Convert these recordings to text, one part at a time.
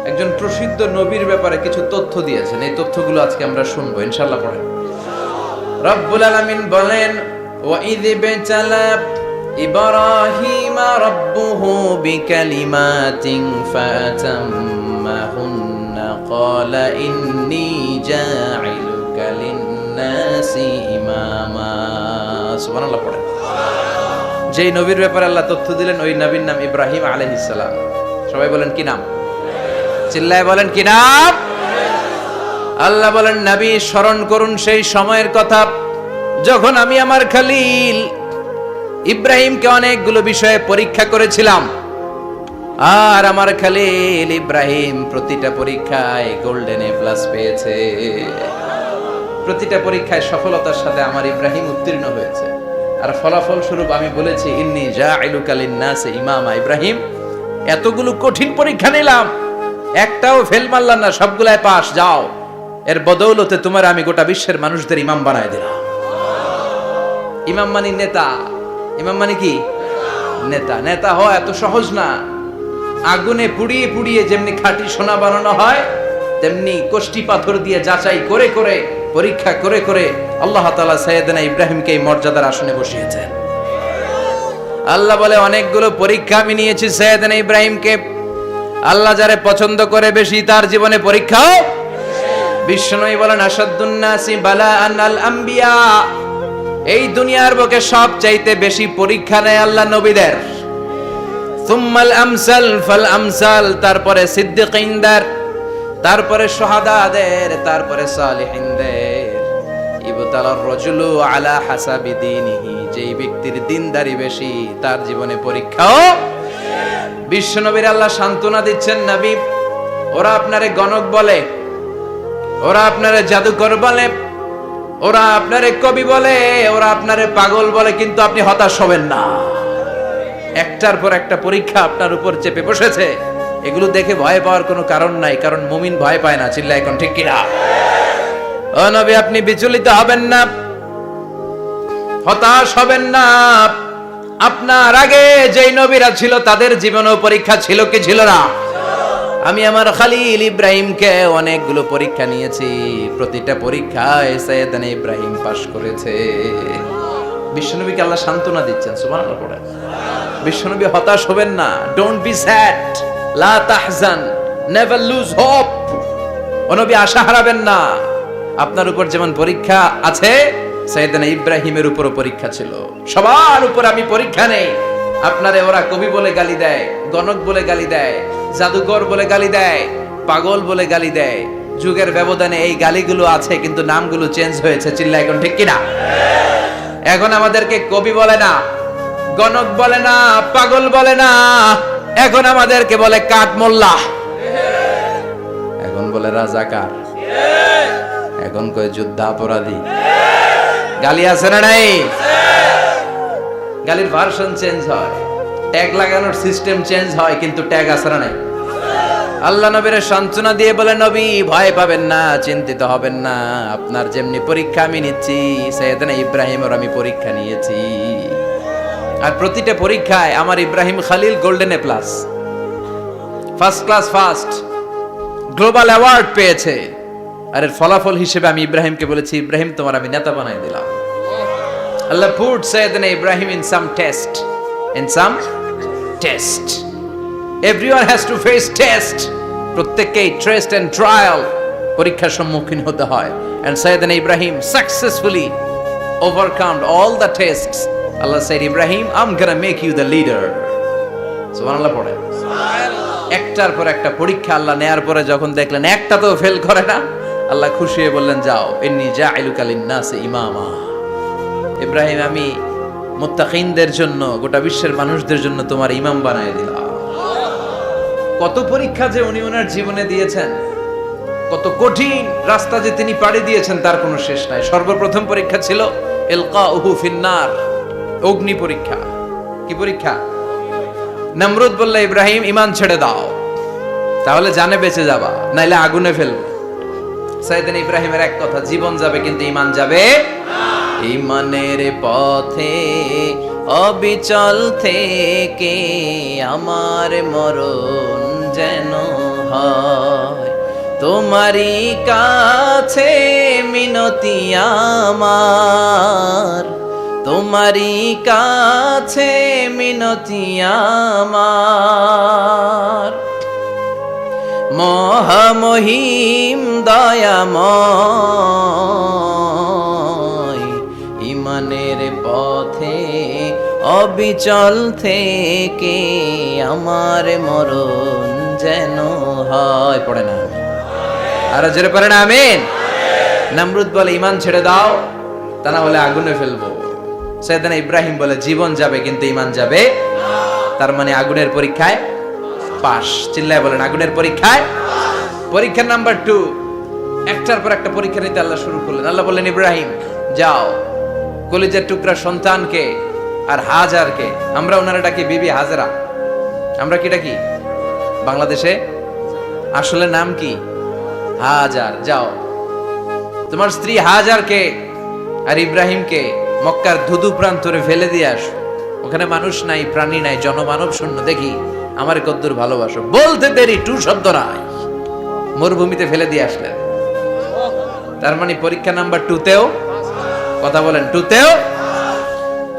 একজন প্রসিদ্ধ নবীর ব্যাপারে কিছু তথ্য দিয়েছেন। এই তথ্যগুলো আজকে আমরা শুনবো ইনশাআল্লাহ। পড়েন। রব্বুল আলামিন বলেন, ওয়া ইয বিতালা ইব্রাহিমা রাব্বুহু বিকালিমাতিন ফাতাম্মাহুন্না ক্বালা ইন্নী জাঈলুকা লিন-নাসি ইমামা। সুবহানাল্লাহ। পড়েন। যেই নবীর ব্যাপারে আল্লাহ তথ্য দিলেন ওই নবীর নাম ইব্রাহিম আলাইহিস সালাম। সবাই বলেন কি নাম? চিল্লায় বলেন কি নাম? আল্লাহ বলেন, নবী স্মরণ করুন সেই সময়ের কথা যখন আমি আমার খলিল ইব্রাহিমকে অনেকগুলো বিষয়ে পরীক্ষা করেছিলাম, আর আমার খলিল ইব্রাহিম প্রতিটা পরীক্ষায় গোল্ডেন এ প্লাস পেয়েছে। প্রতিটা পরীক্ষায় সফলতার সাথে আমার ইব্রাহিম উত্তীর্ণ হয়েছে। আর ফলাফল স্বরূপ আমি বলেছি, ইন্নী জাঈলুকা লিন-নাসি ইমামা। ইব্রাহিম, এতগুলো কঠিন পরীক্ষা নিলাম, একটাও ফেল মারলাম না, সবগুলাই পাস। যাও, এর বদৌলতে তোমার আমি গোটা বিশ্বের মানুষদের ইমাম বানায় দিলাম। ইমাম মানে নেতা। ইমাম মানে কি? নেতা। নেতা হওয়া এত সহজ না। আগুনে পুড়িয়ে পুড়িয়ে যেমনি খাঁটি সোনা বানানো হয়, তেমনি কষ্টি পাথর দিয়ে যাচাই করে করে পরীক্ষা করে করে আল্লাহ তাআলা সাইয়েদনা ইব্রাহিমকে এই মর্যাদার আসনে বসিয়েছেন। আল্লাহ বলে, অনেকগুলো পরীক্ষা আমি নিয়েছি সাইয়েদনা ইব্রাহিমকে। আল্লাহ যারে পছন্দ করে বেশি তার জীবনে পরীক্ষাও। বিশ্বনবী বলেন, আসাদ্দুন নাসি বালাআন আল আম্বিয়া। এই দুনিয়ার বুকে সবচাইতে বেশি পরীক্ষা নেয় আল্লাহ নবীদের। সুম্মাল আমসাল ফাল আমসাল, তারপরে সিদ্দিকিনদের, তারপরে শুহাদাদের, তারপরে সালিহিনদের। ইবতালার রাজুলু আলা হাসাবি দীনিহি। যেই ব্যক্তির দিনদারি বেশি তার জীবনে পরীক্ষাও। বিশ্বনবীর আল্লাহ সান্ত্বনা দিচ্ছেন, নবী ওরা আপনারে গণক বলে, ওরা আপনারে জাদুকর বলে, ওরা আপনারে কবি বলে, ওরা আপনারে পাগল বলে, কিন্তু আপনি হতাশ হবেন না। একটার পর একটা পরীক্ষা আপনার উপর চেপে বসেছে। এগুলো দেখে ভয় পাওয়ার কোনো কারণ নাই, কারণ মুমিন ভয় পায় না। চিল্লা এখন ঠিক কিনা? ও নবী, আপনি বিচলিত হবেন না, হতাশ হবেন না। আপনার আগে যেই নবীরা ছিল তাদের জীবনেও পরীক্ষা ছিল কি ছিল না? আমি আমার খলিল ইব্রাহিমকে অনেকগুলো পরীক্ষা নিয়েছি, প্রতিটা পরীক্ষায় সাইয়েদনা ইব্রাহিম পাশ করেছে। বিশ্বনবীকে আল্লাহ সান্ত্বনা দিচ্ছেন। সুবহানাল্লাহ। পড়েন। বিশ্বনবী হতাশ হবেন না। ডোন্ট বি স্যাড, লা তাহজান, নেভার লুজ হোপ। ও নবী, আশা হারাবেন না। আপনার উপর যেমন পরীক্ষা আছে, সাইয়েদনা ইব্রাহিমের উপরও পরীক্ষা ছিল। সবার উপর আমি পরীক্ষা নেই। আপনারে ওরা কবি বলে গালি দেয়, গণক বলে গালি দেয়, জাদুকর বলে গালি দেয়, পাগল বলে গালি দেয়। যুগের ব্যবধানে এই গালিগুলো আছে, কিন্তু নামগুলো চেঞ্জ হয়েছে। চিল্লা এখন ঠিক কিনা? এখন আমাদেরকে কবি বলে না, গণক বলে না, পাগল বলে না, এখন আমাদেরকে বলে কাঠ মোল্লা, এখন বলে রাজাকার, এখন কয় যুদ্ধাপরাধী। গালি আছে না নাই? গালির ভার্সন চেঞ্জ হয়, ট্যাগ লাগানোর সিস্টেম চেঞ্জ হয়, কিন্তু ট্যাগ আছে না নাই? আল্লাহ নবীর সান্ত্বনা দিয়ে বলে, নবী ভয় পাবেন না, চিন্তিত হবেন না। আপনার যেমনি পরীক্ষা আমি নিচ্ছি, সাইয়েদনা ইব্রাহিমের আমি পরীক্ষা নিয়েছি। আর প্রতিটা পরীক্ষায় আমার Ibrahim Khalil golden A plus, first class first, global award পেয়েছে। আর এর ফলাফল হিসেবে আমি ইব্রাহিমকে বলেছি, ইব্রাহিম তোমার আমি নেতা বানাই দিলাম। Allah put Sayyidina Ibrahim in some test. Everyone has to face test. প্রত্যেককেই টেস্ট এন্ড ট্রায়াল, পরীক্ষার সম্মুখীন হতে হয়। And Sayyidina Ibrahim successfully overcome all the tests. Allah said, Ibrahim, I'm gonna make you the leader. সুবহানাল্লাহ। পড়ে। একটার পর একটা পরীক্ষা আল্লাহ নেয়ার পরে যখন দেখলেন একটা তো ফেল করে না, আল্লাহ খুশি হয়ে বললেন, যাও, ইন্নী জাঈলুকা লিন-নাসি ইমামা। ইব্রাহিম, আমি মুত্তাকিনদের জন্য, গোটা বিশ্বের মানুষদের জন্য তোমার ইমাম বানায় দিলাম। কত পরীক্ষা যে উনি ওনার জীবনে দিয়েছেন, কত কঠিন রাস্তা যে তিনি পাড়ি দিয়েছেন তার কোনো শেষ নাই। সর্বপ্রথম পরীক্ষা ছিল ইলকাউহু ফিন্নার, অগ্নি পরীক্ষা। কি পরীক্ষা? নমরুদ বলল, ইব্রাহিম ঈমান ছেড়ে দাও, তাহলে জানে বেঁচে যাবা, নাইলে আগুনে ফেলবো। সাইয়েদনা ইব্রাহিমের এক কথা, জীবন যাবে কিন্তু ঈমান যাবে না। ঈমানের পথে অবিচল থেকে আমার মরণ যেন হয়। তোমারই কাছে মিনতি আমার, তোমারই কাছে মিনতি আমার। মহামহিম দয়াময়, ইমানের পথে অবিচল থেকে আমার মরণ যেন হয়। পড়ে না আর জোরে পড়ে না আমিন। নমরুদ বলে ঈমান ছেড়ে দাও, তা না হলে আগুনে ফেলবো। সাইয়েদনা ইব্রাহিম বলে জীবন যাবে কিন্তু ঈমান যাবে না। তার মানে আগুনের পরীক্ষায় পাস। চিল্লায় বলেন আগুনের পরীক্ষায়। পরীক্ষা নাম্বার 2, একটার পর একটা পরীক্ষা নিতে আল্লাহ শুরু করলেন। আল্লাহ বললেন ইব্রাহিম যাও, কলিজার টুকরা সন্তানকে আর হাজারকে, আমরা ওনারা ডাকি বিবি হাজরা, আমরা কি ডাকি বাংলাদেশে, আসলে নাম কি হাজার, যাও তোমার স্ত্রী হাজারকে আর ইব্রাহিমকে মক্কার ধুধু প্রান্তরে ফেলে দিয়ে আসো। ওখানে মানুষ নাই, প্রাণী নাই, জনমানব শূন্য, দেখি আমার কদ্দুর ভালোবাসো। বলতে দেরি টু শব্দ নাই, মরুভূমিতে ফেলে দিয়ে আসলেন। তার মানে পরীক্ষা নাম্বার 2তেও, কথা বলেন 2তেও।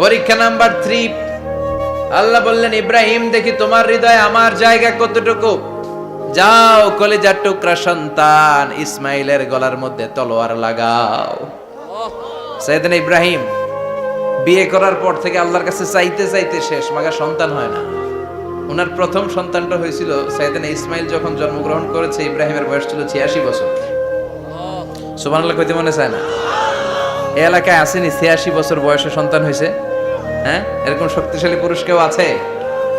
পরীক্ষা নাম্বার 3, আল্লাহ বললেন ইব্রাহিম দেখি তোমার হৃদয়ে আমার জায়গা কতটুকু, যাও কলিজার টুকরা সন্তান ইসমাইলের গলার মধ্যে তলোয়ার লাগাও। সাইয়েদনা ইব্রাহিম বিয়ে করার পর থেকে আল্লাহর কাছে চাইতে চাইতে শেষ, মাগা সন্তান হয় না। ওনার প্রথম সন্তানটা হয়েছিল সাইয়েদনা ইসমাইল যখন জন্মগ্রহণ করেছে, ইব্রাহিমের বয়স ছিল 86 বছর। সুবহানাল্লাহ কইতে মনে চায় না? এই এলাকায় আসেনি 86 বছর বয়সে সন্তান হয়েছে? হ্যাঁ, এরকম শক্তিশালী পুরুষ কেউ আছে?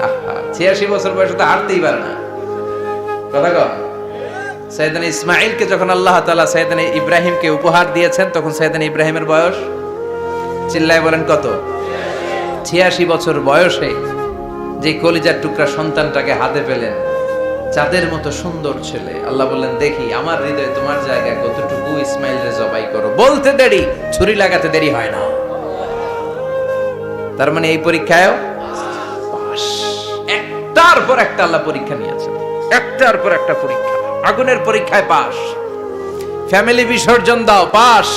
86 বছর বয়সে তো হাঁটতেই পারে না। কথা কও। সাইয়েদনা ইসমাইলকে যখন আল্লাহ তাআলা সাইয়েদনা ইব্রাহিমকে উপহার দিয়েছেন, তখন সাইয়েদনা ইব্রাহিমের বয়স, চিল্লায় বলেন কত? 86 বছর বয়সে যে কলিজার টুকরা সন্তানটাকে হাতে পেলেন, চাঁদের মতো সুন্দর ছেলে। আল্লাহ বললেন দেখি আমার হৃদয়ে তোমার জায়গা কতটুকু, ইসমাইলরে জবাই করো। বলতে দেরি, ছুরি লাগাতে দেরি হয় না। তার মানে এই পরীক্ষায়ও পাস। একটার পর একটা আল্লাহ পরীক্ষা নিয়েছেন, একটার পর একটা পরীক্ষা। আগুনের পরীক্ষায় পাস, ফ্যামিলি বিসর্জন দাও পাস,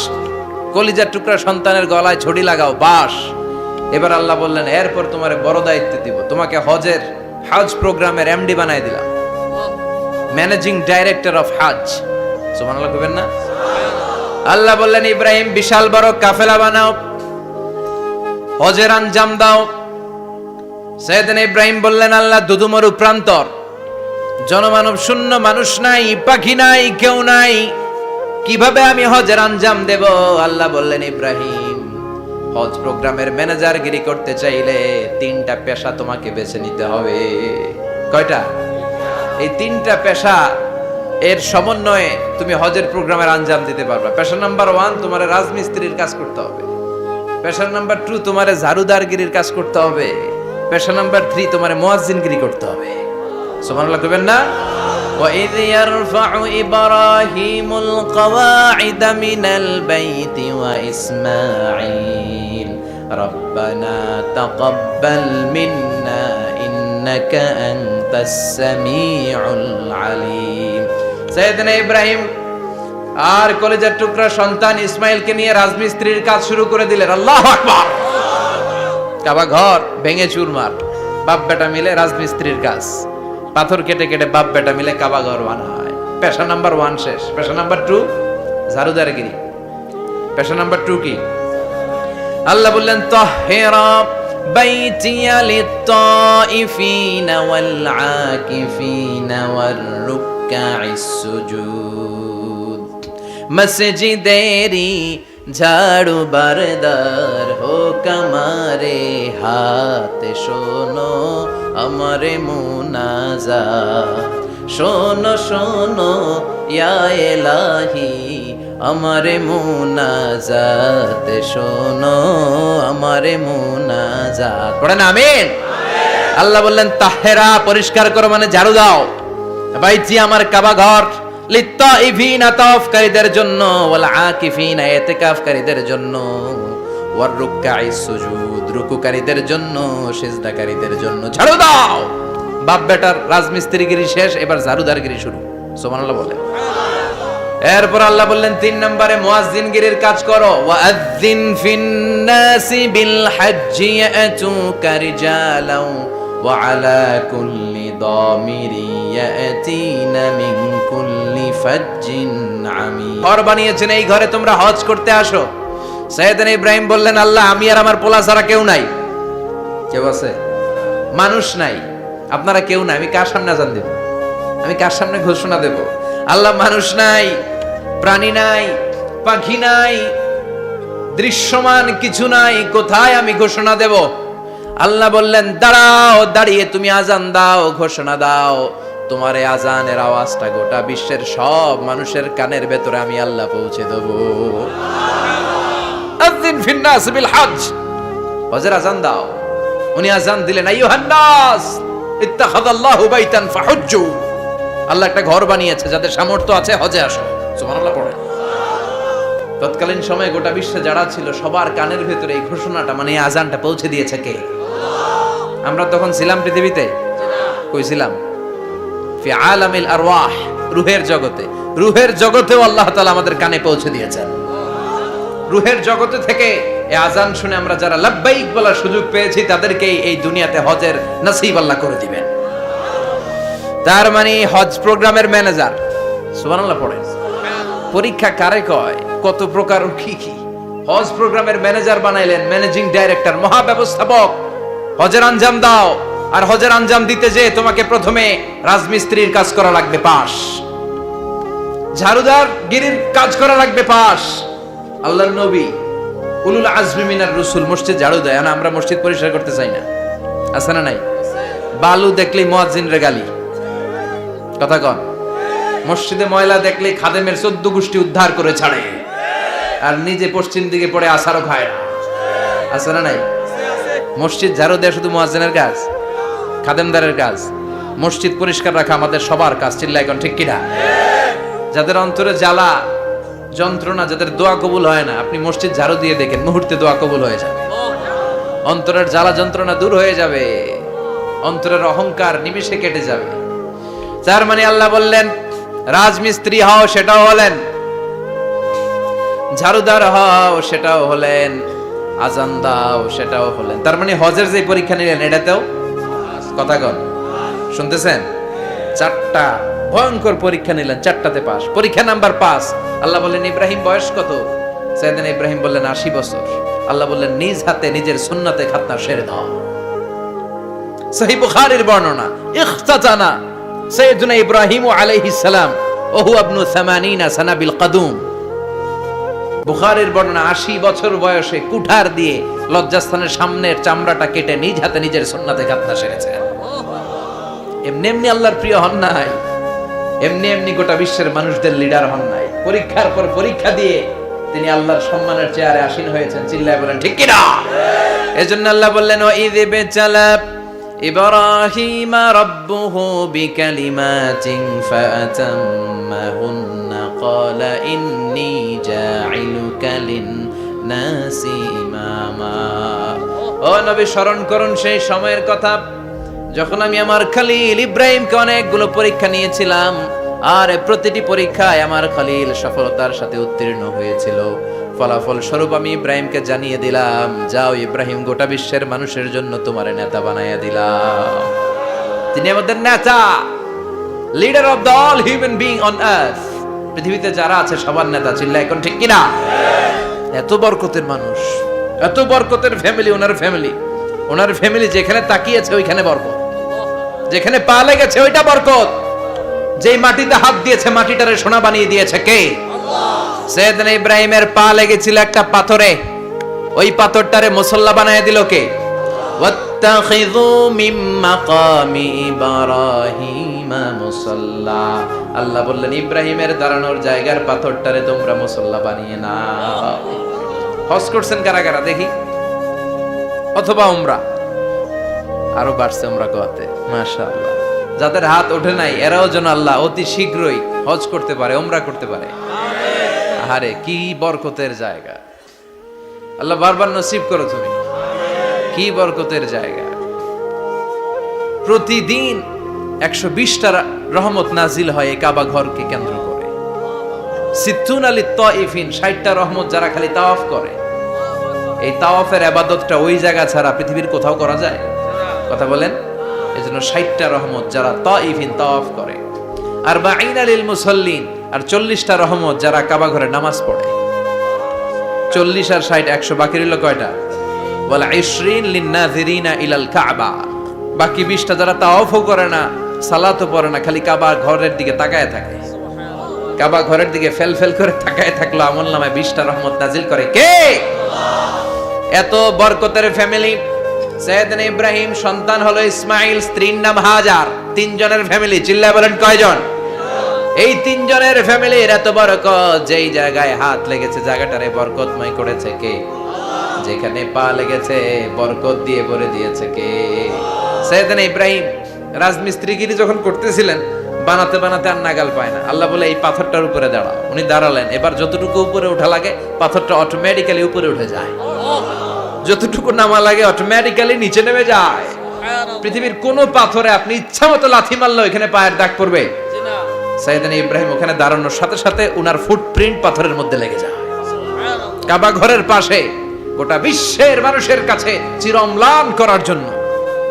কলিজার টুকরা সন্তানের গলায় ছড়ি লাগাও পাস। এবার আল্লাহ বললেন এরপর তোমারে বড় দায়িত্ব দিব, তোমাকে হজের হজ প্রোগ্রামের এমডি বানাই দিলাম, ম্যানেজিং ডাইরেক্টর অফ হজ। সুবহানাল্লাহ কইবেন না? আল্লাহ বললেন ইব্রাহিম বিশাল বড় কাফেলা বানাও, হজের আঞ্জাম দাও। সাইয়েদনা ইব্রাহিম বললেন আল্লাহ দুদুমরু প্রান্তর, জনমানব শূন্য, মানুষ নাই, পাখি নাই, কেউ নাই, কিভাবে আমি হজের আঞ্জাম দেব? আল্লাহ বললেন ইব্রাহিম হজ প্রোগ্রামের ম্যানেজারগিরি করতে চাইলে 3টা পেশা তোমাকে বেছে নিতে হবে। কয়টা? এই 3টা পেশা এর সমন্বয়ে তুমি হজের প্রোগ্রামের আঞ্জাম দিতে পারবে। পেশা নাম্বার 1 তোমার রাজমিস্ত্রির কাজ করতে হবে, পেশা নাম্বার 2 তোমার ঝাড়ুদারগিরির কাজ করতে হবে, পেশা নাম্বার 3 তোমার মুয়াজ্জিনগিরি করতে হবে। সুবহানাল্লাহ কইবেন না? وَإِذْ يَرْفَعُ إِبْرَاهِيمُ الْقَوَاعِدَ مِنَ الْبَيْتِ وَإِسْمَاعِيلُ رَبَّنَا تَقَبَّلْ مِنَّا إِنَّكَ أَنْتَ السَّمِيعُ الْعَلِيمُ। সাইয়েদনা ইব্রাহিম আর কলিজার টুকরা সন্তান ইসমাইলকে নিয়ে রাজমিস্ত্রির কাজ শুরু করে দিলেন। আল্লাহু আকবার। কাবা ঘর ভেঙে চুরমার, বাপ বেটা মিলে রাজমিস্ত্রির কাজ, পাথর কেটে কেটে বাপ বেটা মিলে কাবা ঘর বানায়। পেশা নাম্বার 1 শেষ। পেশা নাম্বার 2 ঝাড়ুদারগিরি। পেশা নাম্বার 2 কি? আল্লাহ বললেন তাহহিরা বাইতিয়া লিত-তাইফিনা ওয়াল আকিফিনা ওয়ার রুকআইস সুজুদ। মসজিদেরি ঝাড়ু বারদার হোক আমারে হাত, শোনো আমারে মুনাজাত, শোনো শোনো ইয়া ইলাহি আমারে মুনাজাত, শোনো আমারে মুনাজাত। পড়েন আমিন। আল্লাহ বললেন তাহেরা পরিষ্কার করো, মানে ঝাড়ু দাও। বাইতি আমার কাবা ঘর, লিত্তাইফিনা তাওয়াফকারীদের জন্য, ওয়াল আকিফিনা ইতিকাফকারীদের জন্য, ওয়ার রুকআইস সুজুদ রুকুকারীদের জন্য, সিজদাকারীদের জন্য। ঝাড়ু দাও। বাপ বেটার রাজমিস্ত্রিগিরি শেষ, এবার ঝাড়ুদারগিরি শুরু। সুবহানাল্লাহ বলে। এরপর আল্লাহ বললেন 3 নম্বরে মুয়াজ্জিনগিরির কাজ করো। ওয়াআযযিন ফিন-নাসি বিল হাজ্জি ইয়াতুকা রিজালাও ওয়া আলা কুল্লি দামিরি ইয়াতিনা মিন কুল্লি ফাজ্জিন আমিক। ঘর বানিয়েছেন, এই ঘরে তোমরা হজ করতে আসো। সাইয়েদনা ইব্রাহিম বললেন, আল্লাহ আমি আর আমার পোলা ছাড়া কেউ নাই। কেউ আছে? মানুষ নাই, আপনারা কেউ নাই, আমি কার সামনে আযান দেব? আমি কার সামনে ঘোষণা দেব? আল্লাহ মানুষ নাই, প্রাণী নাই, পাখি নাই, দৃশ্যমান কিছু নাই, কোথায় আমি ঘোষণা দেব? আল্লাহ বললেন, দাঁড়াও, দাঁড়িয়ে তুমি আজান দাও, ঘোষণা দাও। তোমার এই আজানের আওয়াজটা গোটা বিশ্বের সব মানুষের কানের ভেতরে আমি আল্লাহ পৌঁছে দেব। আযিন ফিন-নাস বিল হজ, হজের আজান দাও। উনি আজান দিলেন, আইয়ুহান নাস ইত্তাখাযাল্লাহু বাইতান ফাহুজ্জু। আল্লাহ একটা ঘর বানিয়েছে, যাদের সামর্থ্য আছে হজে আসো। সুবহানাল্লাহ পড়ে। তৎকালীন সময়ে গোটা বিশ্বে যারা ছিল সবার কানের ভেতরে এই ঘোষণাটা, মানে এই আজানটা পৌঁছে দিয়েছে কে? আমরা তখন ছিলাম পৃথিবীতে? কই ছিলাম? ফি আলামিল আরওয়াহ, রূহের জগতে। রূহের জগতেও আল্লাহ তাআলা আমাদের কানে পৌঁছে দিয়েছেন। রূহের জগতে থেকে এই আজান শুনে আমরা যারা লাব্বাইক বলার সুযোগ পেয়েছি, তাদেরকে এই দুনিয়াতে হজের নসিব আল্লাহ করে দিবেন। তার মানে হজ প্রোগ্রামের ম্যানেজার। সুবহানাল্লাহ পড়ে। পরীক্ষা কারে কয়? কত প্রকার কি কি। হজ প্রোগ্রামের ম্যানেজার বানাইলেন, ম্যানেজিং ডাইরেক্টর, মহাব্যবস্থাপক। হজের আঞ্জাম দাও, আর হজের আঞ্জাম দিতে যে তোমাকে প্রথমে রাজমিস্ত্রির কাজ করা লাগবে পাস, ঝাড়ুদার গিরির কাজ করা লাগবে পাস। আল্লাহর নবী উলুল আজমি মিনার রাসূল মসজিদ ঝাড়ু দেয় না, আমরা মসজিদ পরিষ্কার করতে চাই না, আছে না নাই? বালু দেখলেই মুয়াজ্জিনরে গালি, কথা কন। মসজিদে ময়লা দেখলেই খাদেমের 14 গোষ্ঠী উদ্ধার করে ছাড়ে, আর নিজে পশ্চিম দিকে পড়ে আসারও খায় না, আছে না নাই? মসজিদ ঝাড়ু দেয়া শুধু মুয়াজ্জিনের কাজ? খাদেমদারের কাজ? মসজিদ পরিষ্কার রাখা আমাদের সবার কাজ। চিল্লায় এখন ঠিক কিনা? যাদের অন্তরে জ্বালা যন্ত্রণা, যাদের দোয়া কবুল হয় না, আপনি মসজিদ ঝাড়ু দিয়ে দেখেন, মুহূর্তে দোয়া কবুল হয়ে যাবে। অন্তরের জ্বালা যন্ত্রণা দূর হয়ে যাবে, অন্তরের অহংকার নিমিষে কেটে যাবে। তার মানে আল্লাহ বললেন রাজমিস্ত্রি হও, সেটাও হলেন, ঝাড়ুদার হও, সেটাও হলেন, আজান দাও, সেটাও হলেন। তার মানে হজের যে পরীক্ষা নিলেন এটাতেও, কথা কন, শুনতেছেন? 4টা ভয়ঙ্কর পরীক্ষা নিলেন, 4টাতে পাস। পরীক্ষা নাম্বার 5। আল্লাহ বললেন, ইব্রাহিম বয়স কত? সাইয়েদনা ইব্রাহিম বললেন 80 বছর। আল্লাহ বললেন, নিজ হাতে নিজের সুন্নাতে খাতনা সেরে দাও। সহিহ বুখারীর বর্ণনা, ইখতাতানা সাইয়েদনা ইব্রাহিম আলাইহিস সালাম ওয়া হুয়া ইবনু 80 সানা বিল কদুম। বুখারীর বর্ণনা, 80 বছর বয়সে কুঠার দিয়ে লজ্জাস্থানের সামনের চামড়াটা কেটে নিজ হাতে নিজের সুন্নাতে খাতনা সেরেছেন। এমনি এমনি আল্লাহর প্রিয় হন নাই, এমনি এমনি গোটা বিশ্বের মানুষদের লিডার হন নাই। পরীক্ষার পর পরীক্ষা দিয়ে তিনি আল্লাহর সম্মানের চেয়ারে আসীন হয়েছেন। চিল্লায় বলেন ঠিক কিনা? এজন্য আল্লাহ বললেন, ওয়া ইয বিতালা ইব্রাহিম রাব্বুহু বিকালিমাতিন ফাআতাম্মাহুন্না ক্বালা ইন্নী জাঈলুকা লিন-নাসি ইমামা। ও নবী, স্মরণ করুন সেই সময়ের কথা যখন আমি আমার খলিল ইব্রাহিমকে অনেকগুলো পরীক্ষা নিয়েছিলাম, আর প্রতিটি পরীক্ষায় আমার খলিল সফলতার সাথে উত্তীর্ণ হয়েছিল। ফলাফল স্বরূপ আমি ইব্রাহিমকে জানিয়ে দিলাম, যাও ইব্রাহিম, গোটা বিশ্বের মানুষের জন্য তোমার নেতা বানাইয়া দিলাম। তিনি আমাদের নেতা, leader of the all human being on earth. পৃথিবীতে যারা আছে সবার নেতা। চিল্লায় এখন ঠিক কিনা? এত বরকতের মানুষ, এত বরকতের ফ্যামিলি, ওনার ফ্যামিলি যেখানে তাকিয়েছে ওইখানে বরকত, যেখানে পা লেগেছে ওইটা বরকত। যেই মাটিতে হাত দিয়েছে মাটিটারে সোনা বানিয়ে দিয়েছে কে? আল্লাহ। সাইয়েদনা ইব্রাহিমের পা লেগেছিল একটা পাথরে, ওই পাথরটারে মুসল্লা বানিয়ে দিল কে? ওয়াত্তাখিযু মিন মাকামি ইব্রাহিম মুসাল্লা। আল্লাহ বললেন, ইব্রাহিমের দাঁড়ানোর জায়গার পাথরটারে তোমরা মুসল্লা বানিয়ে নাও। হজ করছেন কারা কারা দেখি? অথবা উমরা? আরো বাড়ছে উমরা করতে, মাশাআল্লাহ। যাদের হাত ওঠে নাই এরাও যেন আল্লাহ অতি শীঘ্রই হজ করতে পারে, উমরা করতে পারে। আরে কি বরকতের জায়গা! আল্লাহ বারবার নসিব করো তুমি। কি বরকতের জায়গা! প্রতিদিন 120টা রহমত নাজিল হয় এই কাবা ঘরকে কেন্দ্র করে। সিত্তুন আলী তাইফিন, 60টা রহমত যারা খালি তাওয়াফ করে। এই তাওয়াফের ইবাদতটা ওই জায়গা ছাড়া পৃথিবীর কোথাও করা যায়? কথা বলেন। এজন্য 60টা রহমত যারা তাইফিন তাওয়াফ করে। আর বাঈনা লিল মুসাল্লিন, আর 40টা রহমত যারা কাবা ঘরে নামাজ পড়ে। 40 আর 60 100, বাকি রইল কয়টা? ওয়াল 20 লিন-নাযিরিনা ইলাল কাবা। বাকি 20টা যারা তাওয়াফও করে না, সালাতও পড়ে না, খালি কাবা ঘরের দিকে তাকায় থাকে। কাবা ঘরের দিকে ফেল ফেল করে তাকায় থাকলো, আমলনামায় 20টা রহমত নাজিল করে কে? এত বরকতের ফ্যামিলি। সাইয়েদনা ইব্রাহিম সন্তান হলো ইসমাইল, স্ত্রীর নাম হাজার। 3 জনের ফ্যামিলি, চিল্লায় বলেন কয়জন? এই 3 জনের ফ্যামিলির এত বরকত, যেই জায়গায় হাত লেগেছে জায়গাটারে বরকতময় করেছে কে? যেখানে পা লেগেছে বরকত দিয়ে ভরে দিয়েছে কে? সাইয়েদনা ইব্রাহিম রাজমিস্ত্রিগিরি যখন করতেছিলেন, বানাতে বানাতে আর নাগাল পায় না। আল্লাহ বলে এই পাথরটার উপরে দাঁড়াও। উনি দাঁড়ালেন। এবার যতটুকু উপরে ওঠা লাগে পাথরটা অটোমেটিক্যালি উপরে উঠে যায়, যতটুকু নামা লাগে অটোমেটিক্যালি নিচে নেমে যায়। পৃথিবীর কোন পাথরে আপনি ইচ্ছা মতো লাথি মারলে এখানে পায়ের দাগ পড়বে? সাইয়েদনা ইব্রাহিম ওখানে দাঁড়ানোর সাথে সাথে উনার ফুটপ্রিন্ট পাথরের মধ্যে লেগে যায়। কাবা ঘরের পাশে গোটা বিশ্বের মানুষের কাছে চিরম্লান করার জন্য,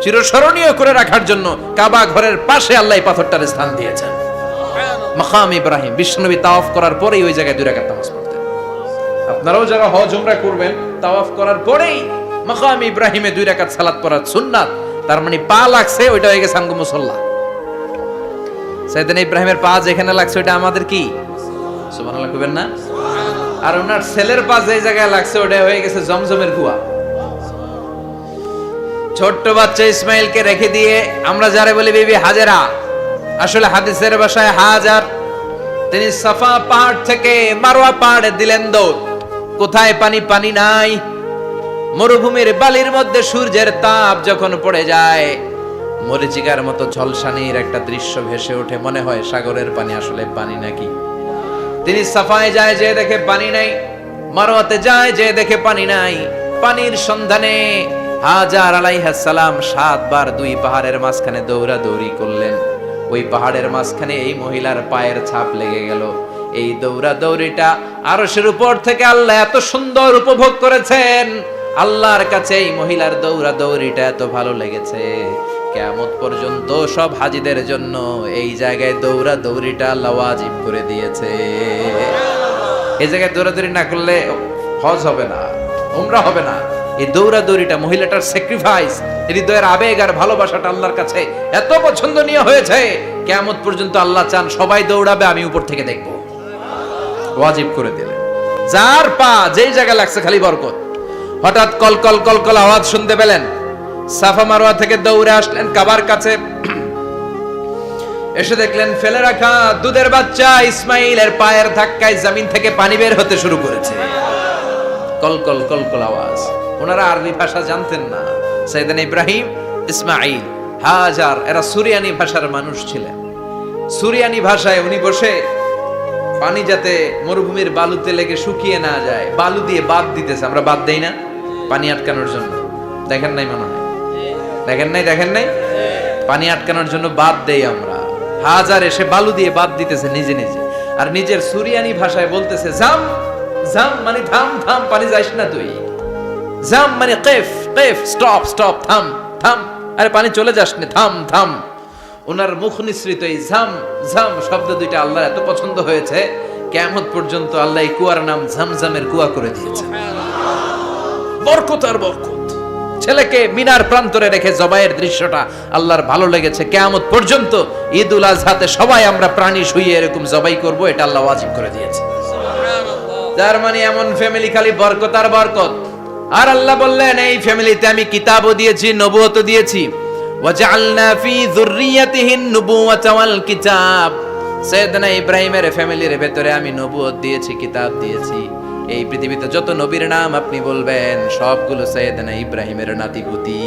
চিরস্মরণীয় করে রাখার জন্য কাবা ঘরের পাশে আল্লাহ এই পাথরটার স্থান দিয়েছেন। মাকাম ইব্রাহিম। বিশ্বনবী তাওয়াফ করার পরেই ওই জায়গায় 2 রাকাত নামাজ পড়তেন। আপনারাও যারা হজ উমরা করবেন, তাওয়াফ করার পরেই মাকাম ইব্রাহিমে 2 রাকাত সালাত পড়া সুন্নাত। তার মানে পা লাগছে, ওইটা হয়ে গেছে আমগো মুসাল্লা। সাইয়েদনা ইব্রাহিমের পা যেখানে লাগছে ওইটা আমাদের কি? সুবহানাল্লাহ কইবেন না? আর ওনার ছেলের পা যে জায়গায় লাগছে ওটা হয়ে গেছে জমজমের কুয়া। ছোট্ট বাচ্চা ইসমাইলকে রেখে দিয়ে আমরা যারে বলি বিবি হাজেরা, আসলে হাদিসের ভাষায় হাজার, তিনি সাফা পাহাড় থেকে মারওয়া পাহাড়ে দিলেন দৌড়। কোথায় পানি? পানি নাই। মরুভূমির বালির মধ্যে সূর্যের তাপ যখন পড়ে যায়, মরিচিকার মতো ঝলসানির একটা দৃশ্য ভেসে ওঠে, মনে হয় সাগরের পানি, আসলে পানি নাকি। তিনি সাফায় যায়, যে দেখে পানি নাই। মারওয়াতে যায়, যে দেখে পানি নাই। পানির সন্ধানে হাজার আলাইহিস সালাম 7 বার 2 পাহাড়ের মাঝখানে দৌড়াদৌড়ি করলেন। ওই পাহাড়ের মাঝখানে এই মহিলার পায়ের ছাপ লেগে গেল। এই দৌড়াদৌড়িটা আরশের উপর থেকে আল্লাহ এত সুন্দর উপভোগ করেছেন। আল্লাহর কাছে এই মহিলার দৌড়াদৌড়িটা এত ভালো লেগেছে, কিয়ামত পর্যন্ত সব হাজীদের জন্য এই জায়গায় দৌড়াদৌড়িটা আল্লাহ ওয়াজিব করে দিয়েছে। এই জায়গায় দৌড়াদৌড়ি না করলে হজ হবে না, উমরা হবে না। এই দৌড়াদৌড়িটা, মহিলাটার স্যাক্রিফাইস, হৃদয়ের আবেগ আর ভালোবাসাটা আল্লাহর কাছে এত পছন্দনীয় হয়েছে, কিয়ামত পর্যন্ত আল্লাহ চান সবাই দৌড়াবে, আমি উপর থেকে দেখব। ওয়াজিব করে দিলেন। যার পা যেই জায়গায় লাগছে খালি বরকত। হঠাৎ কলকল কলকল আওয়াজ শুনতে পেলেন। সাফা মারওয়া থেকে দৌড়ে আসলেন কাবার কাছে। এসে দেখলেন ফেলে রাখা দুধের বাচ্চা ইসমাইলের পায়ের ধাক্কায় জমিন থেকে পানি বের হতে শুরু করেছে। কলকল কলকল আওয়াজ। ওনারা আরবি ভাষা জানতেন না। সাইয়েদনা ইব্রাহিম, ইসমাইল, হাজার এরা সুরিয়ানি ভাষার মানুষ ছিলেন। সুরিয়ানি ভাষায় উনি বসে পানি যাতে মরুভূমির বালুতে লেগে শুকিয়ে না যায়, বালু দিয়ে বাদ দিতেছে। আমরা বাদ দেই না পানি আটকানোর জন্য? দেখেন নাই মনে হয়? দেখেন নাই? পানি আটকানোর জন্য বাদ দেই আমরা। হাজার এসে বালু দিয়ে বাদ দিতেছে নিজে নিজে, আর নিজের সুরিয়ানি ভাষায় বলতেছে জাম জাম, মানে থাম থাম, পানি যাইস না তুই। জাম মানে কেফ কেফ, স্টপ স্টপ, থাম থাম, আরে পানি চলে যাস না, থাম থাম। ওনার মুখ নিঃসৃত এই ঝাম ঝাম শব্দ দুইটা আল্লাহ এত পছন্দ হয়েছে, কিয়ামত পর্যন্ত আল্লাহ এই কুয়ার নাম ঝমঝমের কুয়া করে দিয়েছে। বরকত আর বরকত। ছেলেকে মিনার প্রান্তরে রেখে জবাইয়ের দৃশ্যটা আল্লাহর ভালো লেগেছে। কিয়ামত পর্যন্ত ঈদুল আজহাতে সবাই আমরা প্রাণী শুইয়ে এরকম জবাই করব, এটা আল্লাহ ওয়াজিব করে দিয়েছে। যার মানে এমন ফ্যামিলি খালি বরকত আর বরকত। আর আল্লাহ বললেন এই ফ্যামিলিতে আমি কিতাবও দিয়েছি, নবুয়তও দিয়েছি। ওয়াজআলনা ফি যুররিয়াতিহিন নুবুওয়াতা ওয়াল কিতাব। সাইয়েদনা ইব্রাহিমের ফ্যামিলির ভেতরে আমি নবুয়ত দিয়েছি, কিতাব দিয়েছি। এই পৃথিবীতে যত নবীর নাম আপনি বলবেন সবগুলো সাইয়েদনা ইব্রাহিমের নাতিপুতি।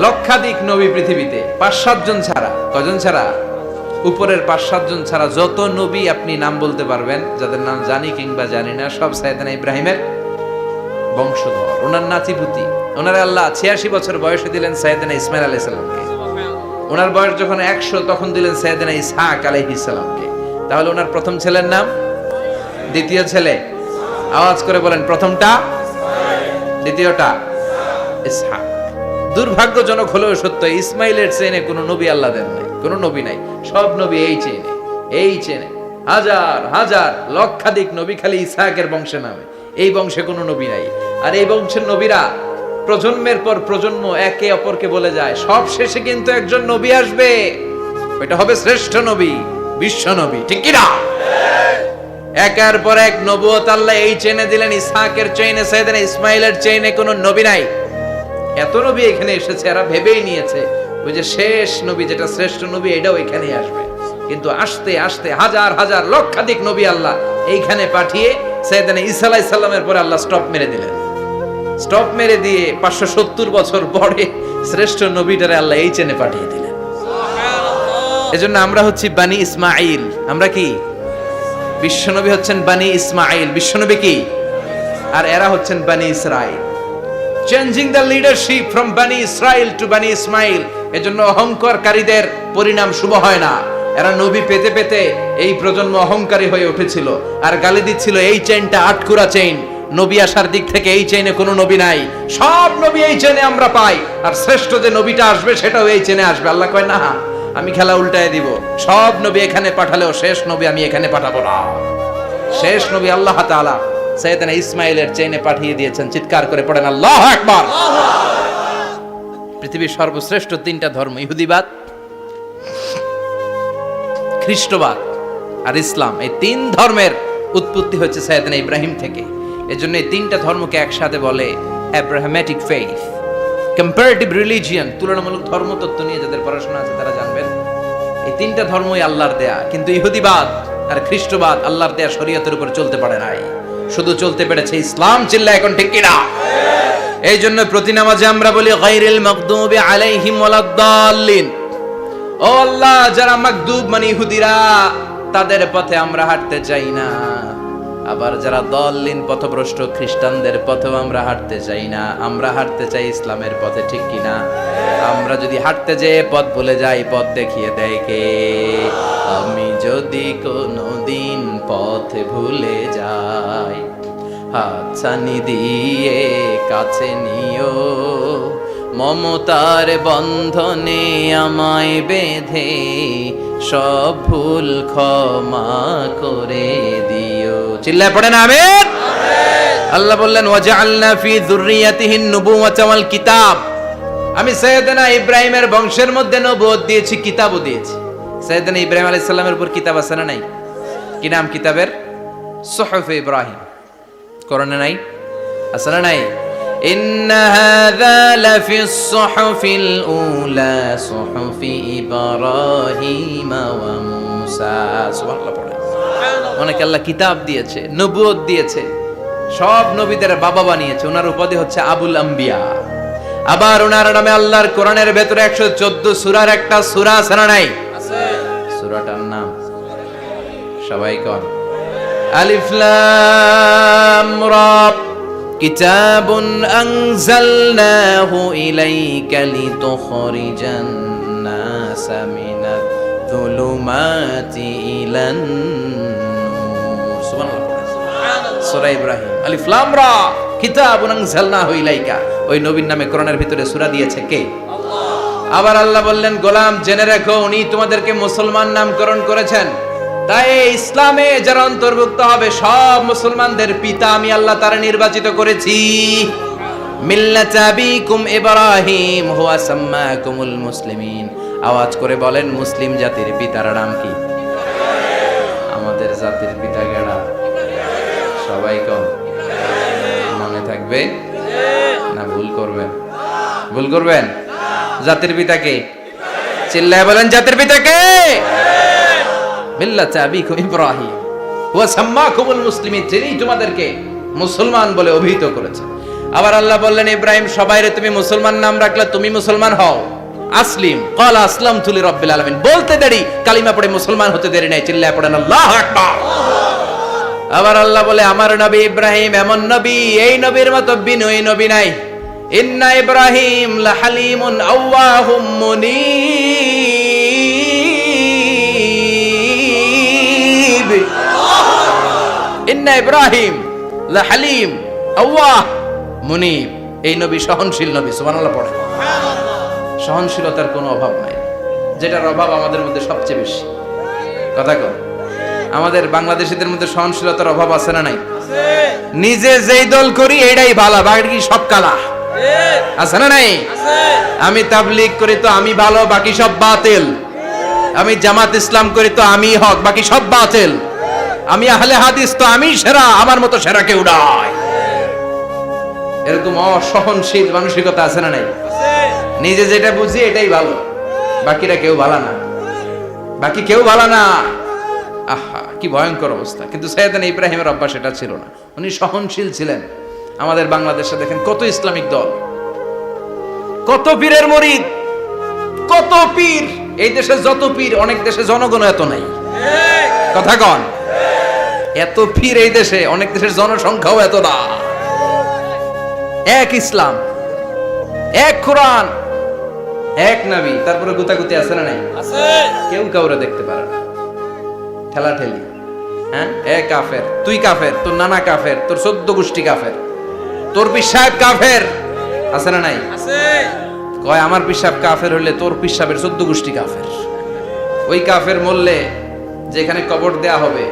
লক্ষাধিক নবী পৃথিবীতে, 5-7 জন ছাড়া। কজন ছাড়া? উপরের 5-7 জন ছাড়া যত নবী আপনি নাম বলতে পারবেন, যাদের নাম জানি কিংবা জানি না, সব সাইয়েদনা ইব্রাহিমের বংশধর, ওনার নাতিপুতি। ওনার আল্লাহ 86 বছর বয়সে দিলেন সাইয়েদনা ইসমাইল আলাইহিস সালামকে। ওনার বয়স যখন 100 তখন দিলেন সাইয়েদনা ইসহাক আলাইহিস সালামকে। তাহলে ওনার প্রথম ছেলের নাম, দ্বিতীয় ছেলে আওয়াজ করে বলেন, প্রথমটা দ্বিতীয়টা ইসহাক। দুর্ভাগ্যজনক হলেও সত্য, ইসমাইলের চেনে কোনো নবী আল্লাহ দেন নাই, কোনো নবী নাই। সব নবী এই চেনে হাজার হাজার লক্ষাধিক নবী খালি ইসহাকের বংশে নামে, এই বংশে কোনো নবী নাই। আর এই বংশের নবীরা প্রজন্মের পর প্রজন্ম একে অপরকে বলে যায়, সব শেষে কিন্তু একজন নবী আসবে, ওইটা হবে শ্রেষ্ঠ নবী, বিশ্ব নবী, ঠিক কি না? একের পর এক নবুয়ত আল্লাহ এই চেনে দিলেন। ইসহাকের চেইনে, সাইয়েদনা ইসমাইলের চেইনে কোনো নবী নাই। এত নবী এখানে এসেছে, এরা ভেবেই নিয়েছে ওই যে শেষ নবী যেটা শ্রেষ্ঠ নবী এটাও এখানেই আসবে। কিন্তু আস্তে আস্তে হাজার হাজার লক্ষাধিক নবী আল্লাহ এইখানে পাঠিয়ে সাইয়েদনা ঈসা আলাইহিস সালামের পরে আল্লাহ স্টপ মেরে দিলেন। স্টপ মেরে দিয়ে 570 বছর পরে শ্রেষ্ঠ নবীটারে আল্লাহ এই চেনে পাঠিয়ে দিলেন। এজন্য আমরা হচ্ছি বানি ইসমাইল। আমরা কি? বিশ্বনবী হচ্ছেন বানি ইসমাইল, বিশ্বনবী কি? আর এরা হচ্ছেন বানি Israil. Changing the leadership from বানি ইসরাইল টু বানি ইসমাইল। এজন্য অহংকারকারীদের পরিণাম শুভ হয় না। এরা নবী পেতে পেতে এই প্রজন্ম অহংকারী হয়ে উঠেছিল আর গালি দিচ্ছিল এই চেইনটা আটকুরা চেইন, নবী আসার দিক থেকে এই চেইনে কোনো নবী নাই, সব নবী এই চেইনে আমরা পাই, আর শ্রেষ্ঠ যে নবীটা আসবে সেটাও এই চেইনে আসবে। আল্লাহ কয় না, আমি খেলা উল্টায় দিব, সব নবী এখানে পাঠালেও শেষ নবী আমি এখানে পাঠাবো না। শেষ নবী আল্লাহ তাআলা সাইয়েদনা ইসমাইলের চেইনে পাঠিয়ে দিয়েছেন। চিৎকার করে পড়েন আল্লাহু আকবার। পৃথিবীর সর্বশ্রেষ্ঠ 3টা ধর্ম, ইহুদিবাদ, খ্রিস্টবাদ আর ইসলাম, এই 3 ধর্মের উৎপত্তি হচ্ছে সাইয়েদনা ইব্রাহিম থেকে। এজন্য এই 3টা ধর্মকে একসাথে বলে অ্যাব্রাহামেটিক ফেইথ, কম্পারেটিভ রিলিজিয়ন। তুলনামূলক ধর্মতত্ত্ব নিয়ে যাদের পড়াশোনা আছে তারা জানবেন এই 3টা ধর্মই আল্লাহর দেয়া। কিন্তু ইহুদিবাদ আর খ্রিস্টবাদ আল্লাহর দেয়া শরীয়তের উপর চলতে পারে নাই, শুধু চলতে পেরেছে ইসলাম। চিল্লা এখন ঠিক কিনা? এই জন্য প্রতি নামাজে আমরা বলি গায়রিল মাগদুবি আলাইহিম ওয়ালাদ-দাল্লিন। ও আল্লাহ, যারা মাগদুব মানে ইহুদিরা, তাদের পথে আমরা হাঁটতে চাই না। আবার যারা দল্লিন পথভ্রষ্ট খ্রিস্টানদের পথেও আমরা হাঁটতে চাই না, আমরা হাঁটতে চাই ইসলামের পথে, ঠিক কিনা? আমরা যদি হাঁটতে যেয়ে পথ ভুলে যাই, পথ দেখিয়ে দেয় কে? আমি যদি কোনোদিন পথ ভুলে যাই, হাতছানি দিয়ে কাছে নিও, মমতার বন্ধনে আমায় বেঁধে সব ভুল ক্ষমা করে দিও। চিল্লায় পড়েন আমিন। আল্লাহ বললেন ওয়াজআলনা ফি যুররিয়াতিহিন নুবুওয়াতা ওয়াল কিতাব। আমি সাইয়েদনা ইব্রাহিমের বংশের মধ্যে নবুয়ত দিয়েছি, কিতাবও দিয়েছি। সাইয়েদনা ইব্রাহিম আলাইহিস সালামের উপর কিতাব আছে না নাই? কি নাম কিতাবের? সুহুফ ইব্রাহিম। কোরআনে নাই? আছে না নাই? ইন্না হাযা লাফিস সুহুফিল উলা সুহুফি ইব্রাহিম ওয়া মূসা। সুবহানাল্লাহ পড়ে। অনেক আল্লাহ কিতাব দিয়েছে, নবুয়ত দিয়েছে, সব নবীদের বাবা বানিয়েছে। ওনার উপাধি হচ্ছে আবুল আম্বিয়া। আবার ওনার নামে আল্লাহর কোরআনের ভেতরে 114 সূরার একটা সূরা আছে না নাই? আছে। সূরাটার নাম সবাই কোন? আলিফ লাম রা। কিতাবুন আনজালনাহু ইলাইকা লিতুখরিজান নাসা মিনাজ যুলুমাতি ইলান নূর। সুবহানাল্লাহ। সূরা ইব্রাহিম, আলিফ লাম রা, কিতাবুন আনজালনাহু ইলাইকা। ওই নবীর নামে কোরআনের ভিতরে সূরা দিয়েছে কে? আল্লাহ। আবার আল্লাহ বললেন, গোলাম জেনে রাখো, উনি তোমাদেরকে মুসলমান নামকরণ করেছেন। তাই ইসলামে যারা অন্তর্ভুক্ত হবে সব মুসলমানদের পিতা আমি আল্লাহ তারা নির্বাচিত করেছি। মিল্লাতা আবিকুম ইব্রাহিম হুয়া সাম্মাকুমুল মুসলিমিন। আওয়াজ করে বলেন, মুসলিম জাতির পিতার নাম কি? আমাদের জাতির পিতা কেডা? সবাই কোন? মনে থাকবে না ভুল করবেন? ভুল করবেন? জাতির পিতা কে? চিল্লায় বলেন, জাতির পিতা কে? মিল্লাতা আবিকুম ইব্রাহিম ওয়া সাম্মাকুমুল মুসলিমিন। যিনি তোমাদেরকে মুসলমান বলে অভিহিত করেছেন। আবার আল্লাহ বললেন, ইব্রাহিম সবাইরে তুমি মুসলমান নাম রাখলে, তুমি মুসলমান হও। আসলিম ক্বালা আসলামতু লিরাব্বিল আলামিন। বলতে দেরি, কালিমা পড়ে মুসলমান হতে দেরি নাই। চিল্লায় পড়েন আল্লাহু আকবার। আবার আল্লাহ বলে, আমার নবী ইব্রাহিম এমন নবী, এই নবীর মতো বিনয়ী নবী নাই। ইন্না ইব্রাহিম লাহালিমুন আওয়াহুম মুনীব। ইন্না ইব্রাহিম লা হালিম আওয়াহ মুনিব। এই নবী সহনশীল নবী, সুবহানাল্লাহ পড়ে। সহনশীলতার কোনো অভাব নাই, যেটার অভাব আমাদের মধ্যে সবচেয়ে বেশি। কথা কর, আমাদের বাংলাদেশীদের মধ্যে সহনশীলতার অভাব আছে না নাই? নিজে যেই দল করি এটাই ভালো, বাকি সব কালা, আছে না নাই? আমি তাবলীগ করি তো আমি ভালো, বাকি সব বাতিল। আমি জামাত ইসলাম করি তো আমি হক, বাকি সব বাতিল। আমি আহলে হাদিস তো আমি সেরা, আমার মতো সেরা কেউ নাই। এরকম অসহনশীল মানসিকতা আছে না নাই? নিজে যেটা বুঝি এটাই ভালো, বাকিরা কেউ ভালো না, বাকি কেউ ভালো না। আহা, কি ভয়ঙ্কর অবস্থা। কিন্তু সাইয়েদনা ইব্রাহিমের অভ্যাস এটা ছিল না, উনি সহনশীল ছিলেন। আমাদের বাংলাদেশে দেখেন কত ইসলামিক দল, কত পীরের মুরিদ, কত পীর। এই দেশে যত পীর, অনেক দেশে জনগণ এত নাই। কথা কন, এত পীর এই দেশে, অনেক দেশের জনসংখ্যাও এত না। এক ইসলাম, এক কোরআন, এক নবী, তারপরে গুতাগুতি আছে না নাই? কেউ কাউরে দেখতে পারে না, ঠেলা ঠেলি। হ্যাঁ, এ কাফের, তুই কাফের, তোর নানা কাফের, তোর 14 গোষ্ঠী কাফের, তোর পিসাব কাফের, আছে না নাই? কয় আমার পিসাব কাফের হলে তোর পিসাবের 14 গোষ্ঠী কাফের। ওই কাফের মরলে যেখানে কবর দেয়া হবে,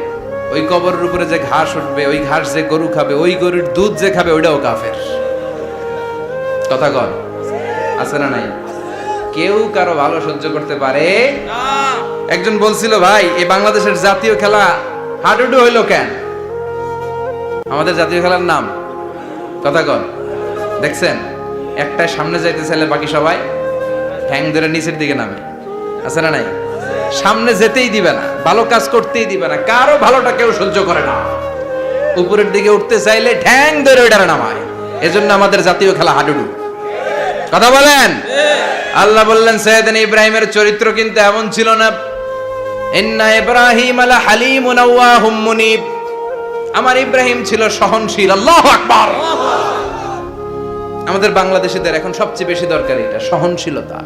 ওই কবরের উপরে যে ঘাস উঠবে, ওই ঘাস যে গরু খাবে, ওই গরুর দুধ যে খাবে, ওইটাও কাফের। কথা কন, আছে না নাই? কেউ কারো ভালো সহ্য করতে পারে না। একজন বলছিল, ভাই এই বাংলাদেশের জাতীয় খেলা হাডুডু হইলো কেন? আমাদের জাতীয় খেলার নাম, কথা কন, দেখছেন? একটা সামনে যাইতে চাইলে বাকি সবাই ঠ্যাং ধরে নিচের দিকে নামে, আছে না নাই? সামনে যেতেই দিবে না, ভালো কাজ করতেই দিবে না, কারো ভালোটা কেউ সহ্য করে না। উপরের দিকে উঠতে চাইলে ঠ্যাং ধরে ওইটারে নামায়। এজন্য আমাদের জাতীয় খেলা হাডুডু। কথা বলেন। আল্লাহ বললেন সাইয়েদনা ইব্রাহিমের চরিত্র কিন্তু এমন ছিল না। ইন্না ইব্রাহিম লা হালিমুন আওয়াহুম মুনিব। আমার ইব্রাহিম ছিল সহনশীল। আল্লাহু আকবার। আমাদের বাংলাদেশীদের এখন সবচেয়ে বেশি দরকার এটা, সহনশীলতা।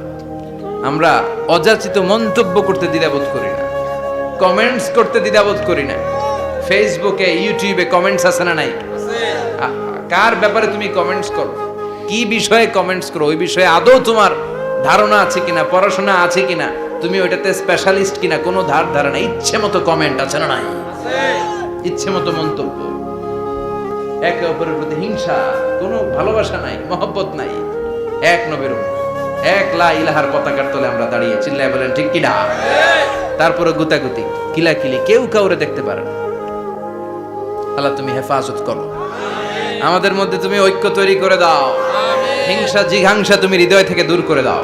আমরা অযাচিত মন্তব্য করতে দ্বিধাবোধ করি না, কমেন্টস করতে দ্বিধাবোধ করি না। ফেসবুকে, ইউটিউবে কমেন্টস আছে না নাই? কার ব্যাপারে তুমি কমেন্টস করো, কি বিষয়ে কমেন্টস করো, ওই বিষয়ে আদৌ তোমার ধারণা আছে কিনা, পড়াশোনা আছে কিনা, তুমি ওইটাতে স্পেশালিস্ট কিনা, কোনো ধারণা। ইচ্ছে মতো কমেন্ট আছে না নাই? ইচ্ছে মতো মন্তব্য, একে অপরের প্রতি হিংসা, কোনো ভালোবাসা নাই, মহব্বত নাই। এক নবীর উম্মত, এক লা ইলাহার পতাকার তলে আমরা দাঁড়িয়ে, চিল্লায় বলেন ঠিক কিনা? তারপরে গুতাগুতি, কিলাকিলি, কেউ কাউরে দেখতে পারে না। আল্লাহ তুমি হেফাজত করো, আমাদের মধ্যে তুমি ঐক্য তৈরি করে দাও, হিংসা জিঘাংসা তুমি হৃদয় থেকে দূর করে দাও।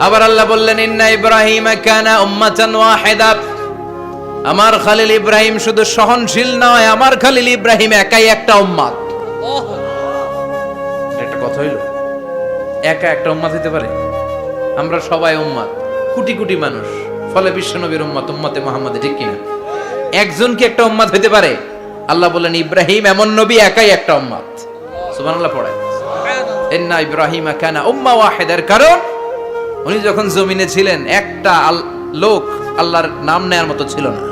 আবার আল্লাহ বললেন ইন্না ইব্রাহিম কানা উম্মাতান ওয়াহিদা। আমার খলিল ইব্রাহিম শুধু সহনশীল নয়, আমার খলিল ইব্রাহিম একাই একটা উম্মত। একটা কথা হইল, একা একটা উম্মত হইতে পারে? আমরা সবাই উম্মত, কোটি কোটি মানুষ, ফলে বিশ্ব নবীর উম্মত, উম্মতে মুহাম্মদে, ঠিক কিনা? একজন কি একটা উম্মত হইতে পারে? আল্লাহ বললেন ইব্রাহিম এমন নবী, একাই একটা উম্মত। সুবহানাল্লাহ পড়ে। ইন্না ইব্রাহিম কানা উম্মাহ ওয়াহিদার কারণ উনি যখন জমিনে ছিলেন একটা লোক আল্লাহর নাম নেয়ার মতো ছিল না,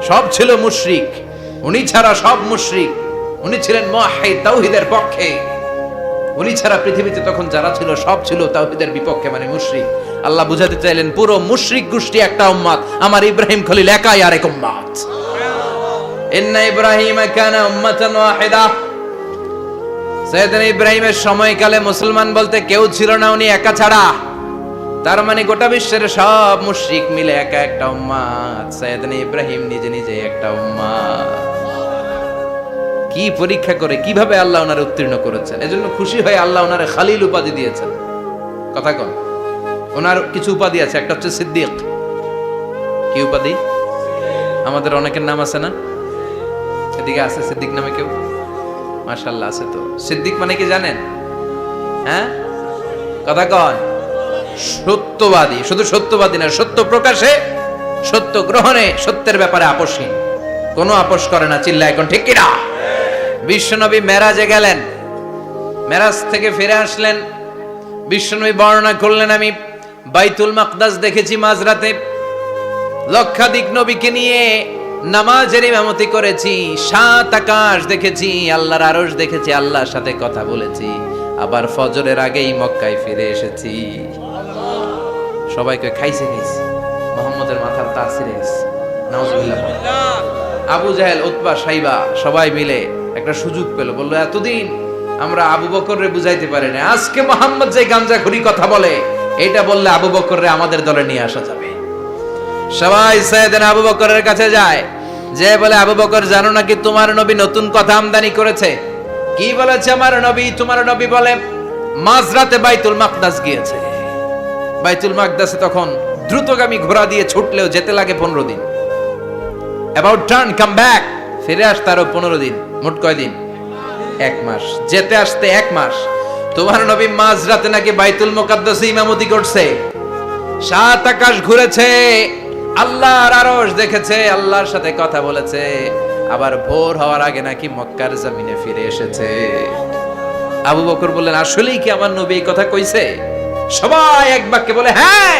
সব ছিল মুশরিক। উনি ছাড়া সব মুশরিক। উনি ছিলেন মুওয়াহহিদ, তাওহীদের পক্ষে। উনি ছাড়া পৃথিবীতে তখন যারা ছিল সব ছিল তাওহীদের বিপক্ষে, মানে মুশরিক। আল্লাহ বুঝাতে চাইলেন পুরো মুশরিক গোষ্ঠী একটা উম্মত, আমার ইব্রাহিম খলিল একাই আরেক উম্মত। ইন্না ইব্রাহিম কানা উম্মাতান ওয়াহিদা। সাইয়েদনা ইব্রাহিমের সময়কালে মুসলমান বলতে কেউ ছিল না, উনি একা ছাড়া। তার মানে গোটা বিশ্বের সব মুশরিক মিলে একা একটা উম্মত, সাইয়েদনা ইব্রাহিম নিজে নিজে একটা উম্মত। কি পরীক্ষা করে, কিভাবে আল্লাহ ওনারে উত্তীর্ণ করেছেন। এজন্য খুশি হয়ে আল্লাহ ওনারে খালিল উপাধি দিয়েছেন। কথা কন, ওনার কিছু উপাধি আছে, একটা হচ্ছে সিদ্দিক। কি উপাধি? আমাদের অনেকের নাম আছে না? এদিকে আছে সিদ্দিক নামে কেউ? মাশাআল্লাহ আছে তো। সিদ্দিক মানে কি জানেন? হ্যাঁ, কথা কন। সত্যবাদী, শুধু সত্যবাদী না, সত্য প্রকাশে, সত্য গ্রহণে, সত্যের ব্যাপারে আপোষহীন, কোনো আপোষ করে না। চিল্লা এখন ঠিক কিনা? বিশ্বনবী মেরাজে গেলেন, মেরাজ থেকে ফিরে আসলেন। বিশ্বনবী বর্ণনা করলেন, আমি বাইতুল মাকদাস দেখেছি মাঝরাতে, লক্ষাধিক নবীকে নিয়ে নামাজের ইমামতি করেছি, 7 আকাশ দেখেছি, আল্লাহর আরশ দেখেছি, আল্লাহর সাথে কথা বলেছি, আবার ফজরের আগেই মক্কায় ফিরে এসেছি। সবাইকে খাইছে মুহাম্মদের মাথার তার ছিঁড়ে গেছে, নাউজুবিল্লাহ। আবু জাহেল, উতবা, সাইবা সবাই মিলে একটা সুযোগ পেল, বললো এতদিন আমরা আবু বকররে বুঝাইতে পারি না, আজকে মুহাম্মদ যে গাঞ্জাখুরি কথা বলে এটা বললে আবু বকররে আমাদের দলে নিয়ে আসা যাবে। সবাই সাইয়েদনা আবু বকরের কাছে যায়, যে বলে আবু বকর জানো নাকি তোমার নবী নতুন কথা আমদানি করেছে? কি বলেছে আমার নবী? তোমার নবী বলে মাঝরাতে বাইতুল মাকদাস গিয়েছে। বাইতুল মাকদাসে তখন দ্রুতগামী ঘোড়া দিয়ে ছুটলেও যেতে লাগে 15 দিন। অ্যাবাউট টার্ন কাম ব্যাক, ফিরে আসতে আরো 15 দিন, মোট কয় দিন? 1 মাস। যেতে আসতে 1 মাস। তোমার নবী মাঝরাতে নাকি বাইতুল মুকাদ্দাসে ইমামতি করছে, 7 আকাশ ঘুরেছে, আল্লাহর আরশ দেখেছে, আল্লাহর সাথে কথা বলেছে, আবার ভোর হওয়ার আগে নাকি মক্কার জমিনে ফিরে এসেছে। আবু বকর বললেন আসলেই কি আমার নবী এই কথা কইছে? সবাই এক বাক্যে বলে হ্যাঁ,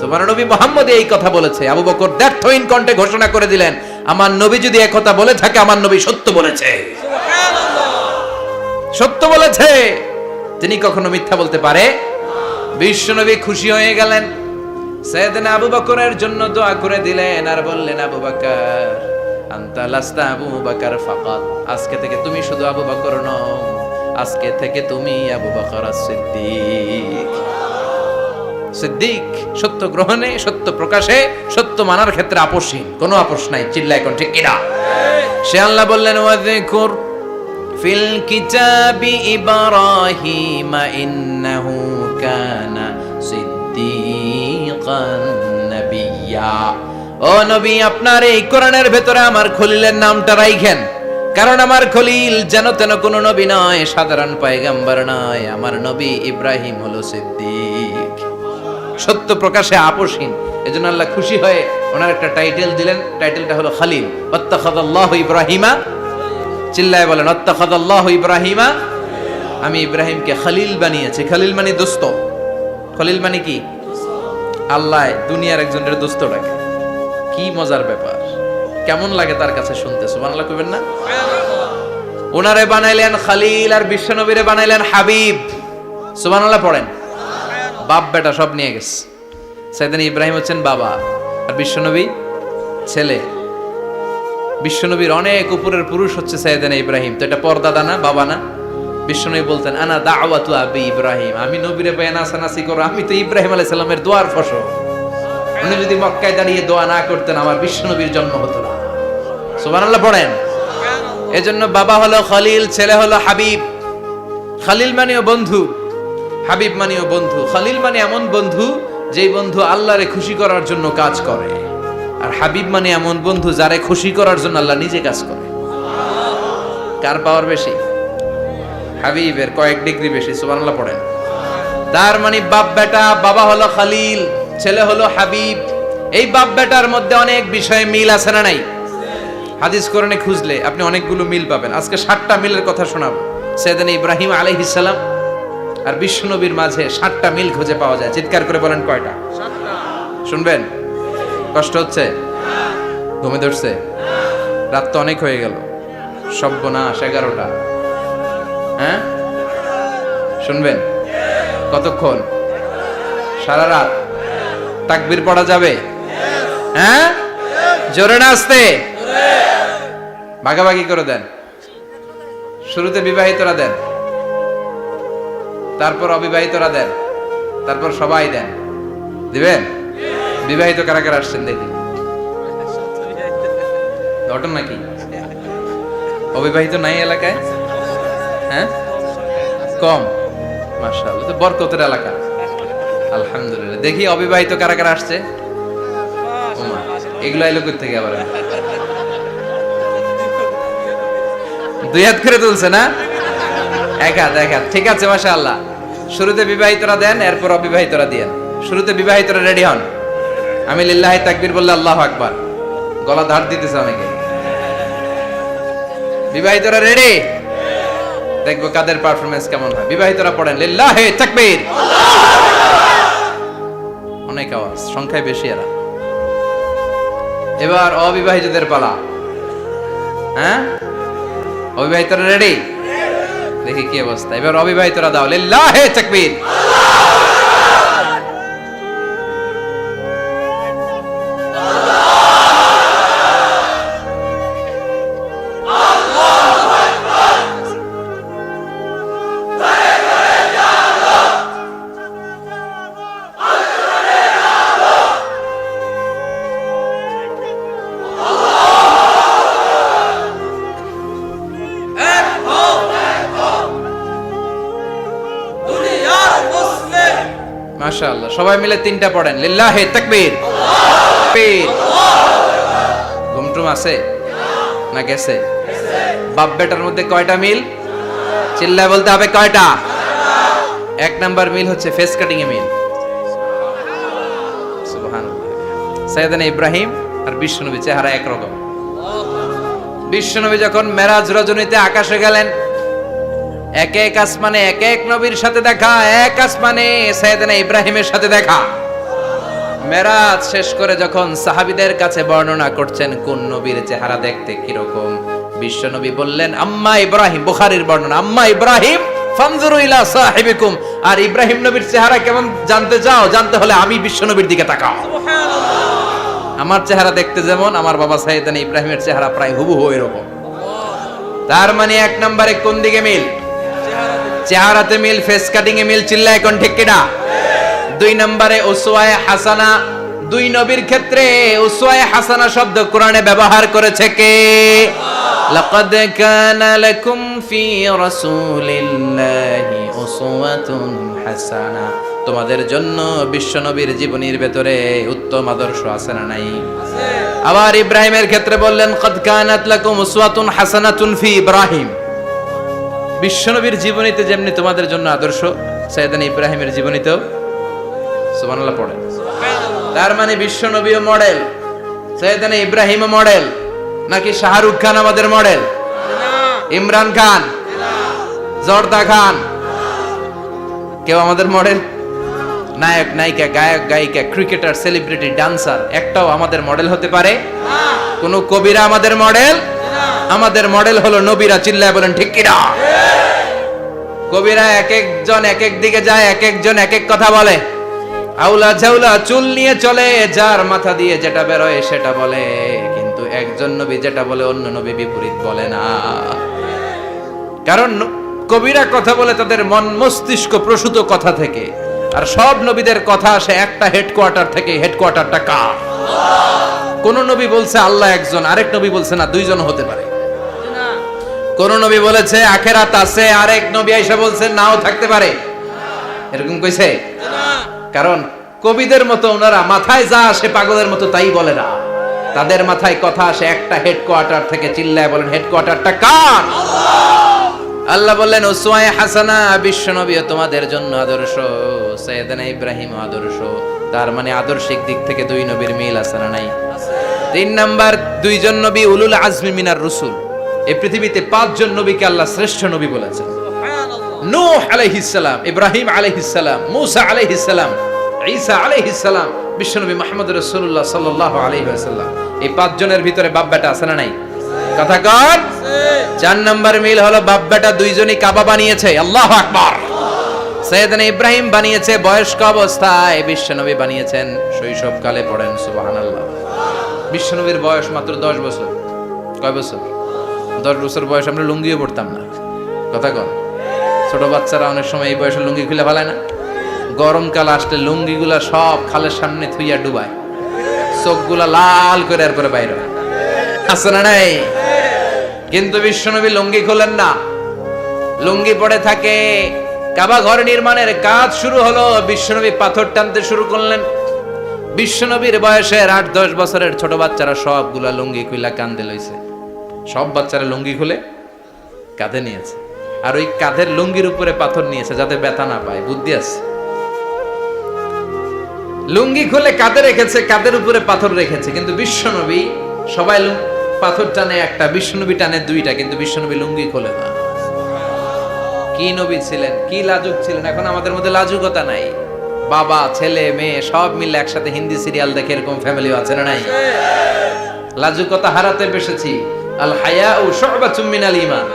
তোমার নবী মুহাম্মদ এই কথা বলেছে। আবু বকর দ্ব্যর্থহীন কণ্ঠে ঘোষণা করে দিলেন, আমার নবী যদি এই কথা বলে থাকে, আমার নবী সত্য বলেছে। সত্য বলেছে, তিনি কখনো মিথ্যা বলতে পারে? বিশ্বনবী খুশি হয়ে গেলেন, সাইয়েদনা আবু বকরের জন্য দোয়া করে দিলেন আর বললেন, আবু বকর আনতা লাস্তা আবু বকর ফাকাত, আজকে থেকে তুমি শুধু আবু বকর নও, আজকে থেকে তুমি আবু বকর as-সিদ্দিক। সিদ্দিক, সত্য গ্রহণে, সত্য প্রকাশে, সত্য মানার ক্ষেত্রে আপোষহীন, কোনো আপোষ নাই। চিল্লায় কোন ঠিক কিনা? সে আল্লাহ বললেন ওয়াযকুর ফিল কিতাবি ইব্রাহিম ইন্নাহু কানা সিদ্দিকান নাবিয়্যা। ও নবী, আপনার এই কোরআনের ভেতরে আমার খলিলের নামটা রাখেন, কারণ আমার খলিল যেন তেন কোনো নবী নয়, সাধারণ পয়গম্বর নয়, আমার নবী ইব্রাহিম হলো সিদ্দিক, সত্য প্রকাশে আপোষহীন। এজন্য আল্লাহ খুশি হয়ে ওনার একটা টাইটেল দিলেন, টাইটেলটা হলো খলিল। ওয়াত্তাখাযাল্লাহু ইব্রাহিমা, চিল্লায় বলেন ওয়াত্তাখাযাল্লাহু ইব্রাহিমা, আমি ইব্রাহিমকে খলিল বানিয়েছি। খলিল মানে দোস্ত। খলিল মানে কি? আল্লাহ দুনিয়ার একজনের দোস্ত ডাকে। কি মজার ব্যাপার, কেমন লাগে তার কাছে শুনতে? সুবহানাল্লাহ কইবেন না? ওনারে বানাইলেন খলিল আর বিশ্বনবীরে বানাইলেন হাবিব। সুবহানাল্লাহ পড়েন। বাপ বেটা সব নিয়ে গেছে। সাইয়েদনা ইব্রাহিম হচ্ছেন বাবা আর বিশ্বনবী ছেলে। বিশ্বনবীর অনেক উপরের পুরুষ হচ্ছে সাইয়েদনা ইব্রাহিম, তো এটা পরদাদা না, বাবা না? বিশ্বনবী বলতেন আনা দাওয়াতু আবি ইব্রাহিম, আমি নবীরে পায় নাসানাসি করো, আমি তো ইব্রাহিম আলাইহিস সালামের দোয়ার ফসল। উনি যদি মক্কায় দাঁড়িয়ে দোয়া না করতেন, আমার বিশ্বনবীর জন্ম হতো না। সুবহানাল্লাহ পড়েন। এজন্য বাবা হলো খলিল, ছেলে হলো হাবিব। খলিল মানেও বন্ধু, হাবিব মানেও বন্ধু। খলিল মানে এমন বন্ধু যেই বন্ধু আল্লাহরে খুশি করার জন্য কাজ করে, আর হাবিব মানে এমন বন্ধু যারে খুশি করার জন্য আল্লাহ নিজে কাজ করে। কার পাওয়ার বেশি? হাবিবের কয়েক ডিগ্রি বেশি। সুবহানাল্লাহ পড়েন। তার মানে বাপ বেটা, বাবা হলো খলিল, ছেলে হলো হাবিব। এই বাপ বেটার মধ্যে অনেক বিষয়ে মিল আছে না নাই? হাদিস কোরআনে খুঁজলে আপনি অনেকগুলো মিল পাবেন। আজকে 7টা মিলের কথা শোনাবো। সাইয়েদনা ইব্রাহিম আলাইহিস সালাম আর বিশ্বনবীর মাঝে 7টা মিল খুঁজে পাওয়া যায়। চিৎকার করে বলেন কয়টা? 7টা। শুনবেন? কষ্ট হচ্ছে? ঘুমে ধরছে? রাত তো অনেক হয়ে গেল, সর্বনাশ 11টা। হ্যাঁ শুনবেন? কতক্ষণ? সারা রাত? তাকবীর পড়া যাবে? হ্যাঁ জোরে না আস্তে? ভাগাভাগি করে দেন। শুরুতে বিবাহিতরা দেন, তারপর অবিবাহিতরা দেন, তারপর সবাই দেন। দিবেন? বিবাহিত কারা কারা আসছেন দেখি? ঘটন নাকি? অবিবাহিত নাই এলাকায়? হ্যাঁ কম। মাশাআল্লাহ, তো বরকতের এলাকা। আলহামদুলিল্লাহ। দেখি অবিবাহিত কারা কারা আসছে? এগুলো এলো কই থেকে আবার? 2 হাত করে তুলছে না? 1 হাত 1 হাত। ঠিক আছে মাশাআল্লাহ। শুরুতে বিবাহিতরা দেন, এরপর অবিবাহিতরা দিয়েন। শুরুতে বিবাহিতরা রেডি হন। আমি লিল্লাহি তাকবীর বললে আল্লাহু আকবার। গলা ধার দিতেছে অনেকে। বিবাহিতরা রেডি? দেখবো কাদের পারফরম্যান্স কেমন হয়। বিবাহিতরা পড়েন লিল্লাহি তাকবীর। অনেক আওয়াজ, সংখ্যায় বেশি এরা। এবার অবিবাহিতদের পালা। হ্যাঁ, অবিবাহিতরা রেডি? দেখি কি অবস্থা। এবার অবিবাহিতরা দাও লিল্লাহি তাকবীর। মাশাআল্লাহ, সবাই মিলে তিনটা পড়েন লিল্লাহি তাকবীর। তাকবীর। ঘুমটুম আছে না গেছে? বাপ বেটার মধ্যে কয়টা মিল? চিল্লায় বলতে হবে কয়টা? এক নাম্বার মিল হচ্ছে ফেস কাটিং এ মিল। সুবহানাল্লাহ। সাইয়েদনা ইব্রাহিম আর বিশ্বনবী চেহারা একরকম। বিশ্বনবী যখন মেরাজ রজনীতে আকাশে গেলেন, এক এক আসমানে এক এক নবীর সাথে দেখা, এক আসমানে সাইয়েদনা ইব্রাহিমের সাথে দেখা। মেরাজ শেষ করে যখন সাহাবীদের কাছে বর্ণনা করছেন কোন নবীর চেহারা দেখতে কিরকম, বিশ্বনবী বললেন আম্মা ইব্রাহিম, বুখারীর বর্ণনা, আম্মা ইব্রাহিম ফানজুরু ইলা সাহিবিকুম। আর ইব্রাহিম নবীর চেহারা কেমন জানতে চাও? জানতে হলে আমি বিশ্বনবীর দিকে তাকাও। সুবহানাল্লাহ। আমার চেহারা দেখতে যেমন, আমার বাবা সাইয়েদনা ইব্রাহিমের চেহারা প্রায় হুবহু এরকম। তার মানে এক নম্বরে কোন দিকে মিল? চেহারাতে মিল, ফেস কাটিং এ মিল। চিল্লায় কোন ঠিক কিনা? দুই নম্বরে উসওয়ায়ে হাসানা। দুই নবীর ক্ষেত্রে উসওয়ায়ে হাসানা শব্দ কোরআনে ব্যবহার করেছে কে? লাকাদ কানা লাকুম ফি রাসূলিল্লাহি উসওয়াতুন হাসানা। তোমাদের জন্য বিশ্বনবীর জীবনীর ভেতরে উত্তম আদর্শ আছে না নাই? আছে। আবার ইব্রাহিমের ক্ষেত্রে বললেন কদ কানাত লাকুম উসওয়াতুন হাসানাতুন ফি ইব্রাহিম। বিশ্বনবীর জীবনীতে যেমনি তোমাদের জন্য আদর্শ, সাইয়েদনা ইব্রাহিমের জীবনীতেও সুবহানাল্লাহ পড়ে। তার মানে বিশ্বনবীও মডেল, সাইয়েদনা ইব্রাহিমও মডেল। নাকি শাহরুখ খান আমাদের মডেল? ইমরান খান, জর্দা খান, কেউ আমাদের মডেল? নায়ক নায়িকা, গায়ক গায়িকা, ক্রিকেটার, সেলিব্রিটি, ডান্সার একটাও আমাদের মডেল হতে পারে? কোন কবিরা আমাদের মডেল? আমাদের মডেল হলো নবীরা। চিল্লায় বলেন ঠিক কিনা? কবিরা এক একজন এক এক দিকে যায়, এক একজন এক এক কথা বলে। আউলা ঝাউলা চুল নিয়ে চলে, যার মাথা দিয়ে যেটা বেরোয় সেটা বলে। কিন্তু একজন নবী যেটা বলে অন্য নবী বিপরীত বলে না। কারণ কবিরা কথা বলে তাদের মন মস্তিষ্ক প্রসূত কথা থেকে, আর সব নবীদের কথা আসে একটা হেডকোয়ার্টার থেকে। হেডকোয়ার্টারটা কার? কোন নবী বলছে আল্লাহ একজন, আরেক নবী বলছে না দুইজন হতে পারে। কোন নবী বলেছে আখিরাত আছে, আরেক নবী আয়েশা বলছে নাও থাকতে পারে। এরকম কইছে? কারণ কবিদের মতো ওনারা মাথায় যা আসে পাগলের মতো তাই বলে না। তাদের মাথায় কথা আসে একটা হেডকোয়ার্টার থেকে। চিল্লায় বলেন হেডকোয়ার্টারটা কার? আল্লাহ বললেন উসওয়ায়ে হাসানা। বিশ্বনবী তোমাদের জন্য আদর্শ, সাইয়েদনা ইব্রাহিম আদর্শ। তার মানে আদর্শিক দিক থেকে দুই নবীর মিল আছে না নাই? তিন নাম্বার, দুইজন নবী উলুল আজমি মিনার রাসূল। এই পৃথিবীতে পাঁচজন নবীকে আল্লাহ শ্রেষ্ঠ নবী বলেছেন। নূহ আলাইহিস সালাম, ইব্রাহিম আলাইহিস সালাম, মূসা আলাইহিস সালাম, ঈসা আলাইহিস সালাম, বিশ্বনবী মুহাম্মদ রাসূলুল্লাহ সাল্লাল্লাহু আলাইহি ওয়াসাল্লাম। এই পাঁচজনের ভিতরে বাপ বেটা আছে না নাই? কথা কর। চার নাম্বার মিল হলো বাপ বেটা দুইজনই কাবা বানিয়েছে। আল্লাহু আকবার। সাইয়েদনা ইব্রাহিম বানিয়েছে বয়স্ক অবস্থায়, বিশ্বনবী বানিয়েছেন শৈশবকালে। পড়েন সুবহানাল্লাহ। বিশ্বনবীর বয়স মাত্র 10 বছর। কয় বছর? 10 বছর বয়স আমরা লুঙ্গিও পড়তাম না। কথা কন। ছোট বাচ্চারা অনেক সময় এই বয়সে লুঙ্গি খুলে ফেলায় না? গরমকাল আসলে লুঙ্গিগুলা সব খালের সামনে থুইয়া ডুবায়, চোখগুলা লাল করে এরপরে বাইরে আছে না নাই? কিন্তু বিশ্বনবী লুঙ্গি খোলেন না, লুঙ্গি পড়ে থাকে। কাবা ঘর নির্মাণের কাজ শুরু হলো, বিশ্বনবী পাথর টানতে শুরু করলেন। বিশ্বনবীর বয়সের 8-10 বছরের ছোট বাচ্চারা সবগুলা লুঙ্গি খুলে কাঁধে লইছে। সব বাচ্চারা লুঙ্গি খুলে কাঁধে নিয়েছে, আর ওই কাঁধের লুঙ্গির উপরে পাথর নিয়েছে যাতে ব্যথা না পায়। বুদ্ধি আছে। লুঙ্গি খুলে কাঁধে রেখেছে, কাঁধের উপরে পাথর রেখেছে। কিন্তু বিশ্বনবী, সবাই পাথর টানে একটা, বিশ্বনবী টানে দুইটা, কিন্তু বিশ্বনবী লুঙ্গি খোলে না। কি নবী ছিলেন, কি লাজুক ছিলেন। এখন আমাদের মধ্যে লাজুকতা নাই। বাবা ছেলে মেয়ে সব মিলে একসাথে হিন্দি সিরিয়াল দেখে এরকম ফ্যামিলিও আছে না নাই? লাজুকতা হারাতে বসেছি। আল হায়াউ শু'বাতুম মিনাল ঈমান,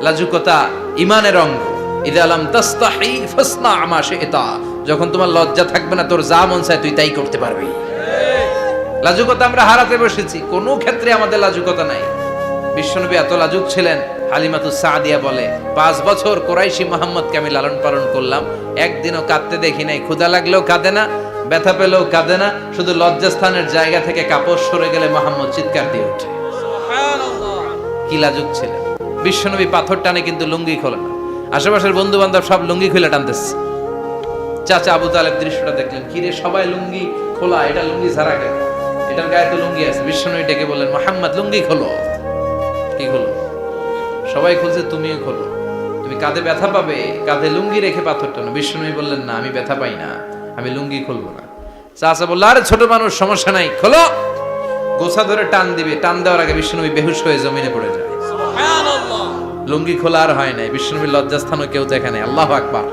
লাজুকতা ঈমানের অঙ্গ। ইযা লাম তাস্তাহি ফাসনা মা শি'তা, যখন তোমার লজ্জা থাকবে না, তোর যা মন চায় তুই তাই করতে পারবি। লাজুকতা আমরা হারাতে বসেছি, কোনো ক্ষেত্রে আমাদের লাজুকতা নাই। বিশ্বনবী এত লাজুক ছিলেন, হালিমাতুস সাদিয়া বলে 5 বছর কুরাইশি মুহাম্মদকে আমি লালন পালন করলাম, একদিনও কাঁদতে দেখি নাই। ক্ষুধা লাগলেও কাঁদে না, ব্যথা পেলেও কাঁদে না, শুধু লজ্জাস্থানের জায়গা থেকে কাপড় সরে গেলে মুহাম্মদ চিৎকার দিয়ে ওঠে। কি লাজুক ছিলেন বিশ্বনবী। পাথর টানে কিন্তু লুঙ্গি খোলে না। আশেপাশের বন্ধু বান্ধব সব লুঙ্গি খুলে টানতেছে। চাচা আবু তালেব দৃশ্যটা দেখলেন, কি রে সবাই লুঙ্গি খোলা, এটা লুঙ্গি ছাড়া কেন? এটার গায়ে তো লুঙ্গি আছে। বিশ্বনবী ডেকে বললেন, মুহাম্মদ লুঙ্গি খোলো। কি খোলো? সবাই খুলছে, তুমিও খোলো। তুমি কাঁধে ব্যথা পাবে, কাঁধে লুঙ্গি রেখে পাথর টানো। বিশ্বনবী বললেন, না আমি ব্যথা পাই না, আমি লুঙ্গি খুলবো না। চাচা বলল, আরে ছোট মানুষ, সমস্যা নাই, খোলো। গোছা ধরে টান দিবে, টান দেওয়ার আগে বিশ্বনবী বেহুশ হয়ে জমিনে পড়ে যায়। লুঙ্গি খোলা আর হয় নাই। বিশ্বনবীর লজ্জাস্থানও কেউ দেখে নাই। আল্লাহু আকবার।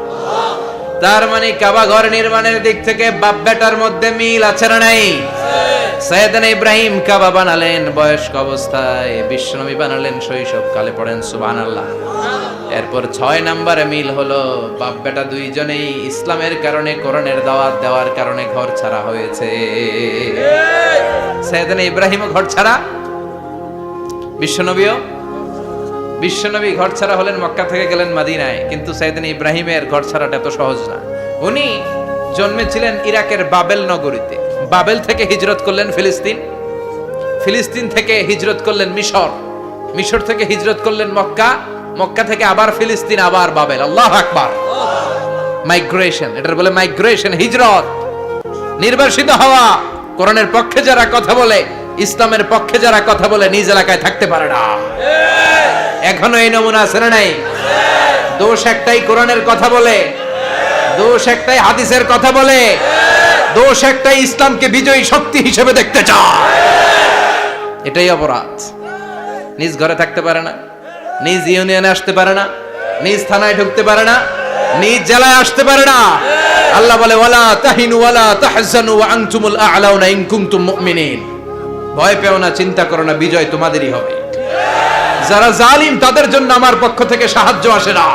তার মানে কাবা ঘর নির্মাণের দিক থেকে বাপ বেটার মধ্যে মিল আছে না নাই? সাইয়েদনা ইব্রাহিম কাবা বানালেন বয়স্ক অবস্থায়, বিশ্বনবী বানালেন শৈশবকালে। পড়েন সুবহানাল্লাহ। এরপর 6 নম্বরে মিল হলো, বাপ বেটা দুইজনেই ইসলামের কারণে, কোরআনের দাওয়াত দেওয়ার কারণে ঘর ছাড়া হয়েছে। সাইয়েদনা ইব্রাহিমও ঘর ছাড়া, বিশ্বনবী ঘর ছাড়া হলেন, মক্কা থেকে গেলেন মদিনায়। কিন্তু সাইয়েদনা ইব্রাহিমের ঘর ছাড়াটা এত সহজ না। উনি জন্মেছিলেন ইরাকের বাবেল নগরীতে। বাবেল থেকে হিজরত করলেন ফিলিস্তিন, ফিলিস্তিন থেকে হিজরত করলেন মিশর, মিশর থেকে হিজরত করলেন মক্কা, মক্কা থেকে আবার ফিলিস্তিন, আবার বাবেল। আল্লাহু আকবার। মাইগ্রেশন, এটার বলে মাইগ্রেশন, হিজরত, নির্বাসিত হওয়া। কোরআনের পক্ষে যারা কথা বলে, ইসলামের পক্ষে যারা কথা বলে, নিজ এলাকায় থাকতে পারে না। এখনো এই নমুনা আছে না নাই? দোষ একটাই, কোরআনের কথা বলে। দোষ একটাই, হাদিসের কথা বলে। দোষ একটাই, ইসলামকে বিজয়ী শক্তি হিসেবে দেখতে চায়। এটাই অপরাধ। নিজ ঘরে থাকতে পারে না, নিজ ইউনিয়নে আসতে পারে না, নিজ থানায় ঢুকতে পারে না, নিজ জেলায় আসতে পারে না। আল্লাহ বলে, ওয়ালা তাহিনু ওয়ালা তাহজানু ওয়া আনতুমুল আ'লাউনা ইন কুনতুম মুমিনিন। ভয় পেও না, চিন্তা করো না, বিজয় তোমাদেরই হবে। যারা জালিম তাদের জন্য আমার পক্ষ থেকে সাহায্য আসে না।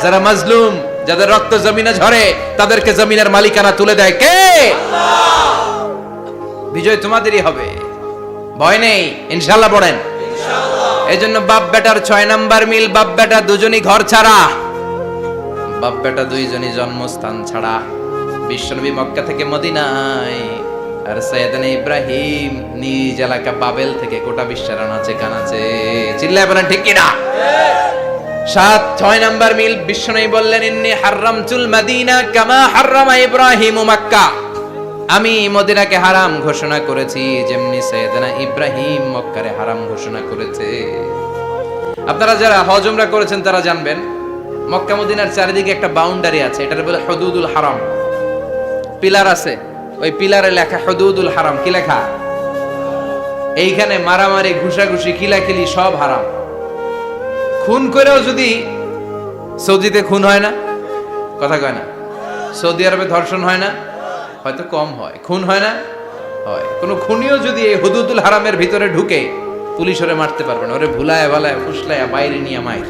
যারা মাজলুম, যাদের রক্ত জমিনে ঝরে, তাদেরকে জমিনের মালিকানা তুলে দেয় কে? আল্লাহ। বিজয় তোমাদেরই হবে, ভয় নেই, ইনশাআল্লাহ। পড়েন ইনশাআল্লাহ। এইজন্য বাপ বেটার 6 নাম্বার মিল, বাপ বেটা দুজনই ঘর ছাড়া, বাপ বেটা দুইজনই জন্মস্থান ছাড়া। বিশ্বনবী মক্কা থেকে মদিনায়, আর সাইয়েদনা ইব্রাহিম নিজ এলাকা বাবেল থেকে গোটা বিশ্বের আনাচে কানাচে। চিল্লায় বলেন ঠিক কিনা? 6 নাম্বার মিল, বিশ্বনবী বললেন, ইন্নী হারামতুল মাদিনা কামা হারামা ইব্রাহিম মক্কা। আমি মদিনাকে হারাম ঘোষণা করেছি যেমনি সাইয়েদনা ইব্রাহিম মক্কারে হারাম ঘোষণা করেছে। আপনারা যারা হজ উমরা করেছেন তারা জানবেন, মক্কা মদিনার চারিদিকে একটা বাউন্ডারি আছে, এটার বলে হুদুদুল হারাম। পিলার আছে, ওই পিলারে লেখা হুদুদুল হারাম। কি লেখা? এইখানে মারামারি, ঘুষাঘুষি, কিলাকিলি সব হারাম। খুন করেও যদি, সৌদিতে খুন হয় না, কথা কয় না? সৌদি আরবে ধর্ষণ হয় না? হয়তো কম হয়, খুন হয় না? হয়। কোন খুনিও যদি এই হুদুদুল হারামের ভিতরে ঢুকে, পুলিশ ওরে মারতে পারবে না। ওরে ভুলায় ভালায় ফুসলায় বাইরে নিয়ে মাইর।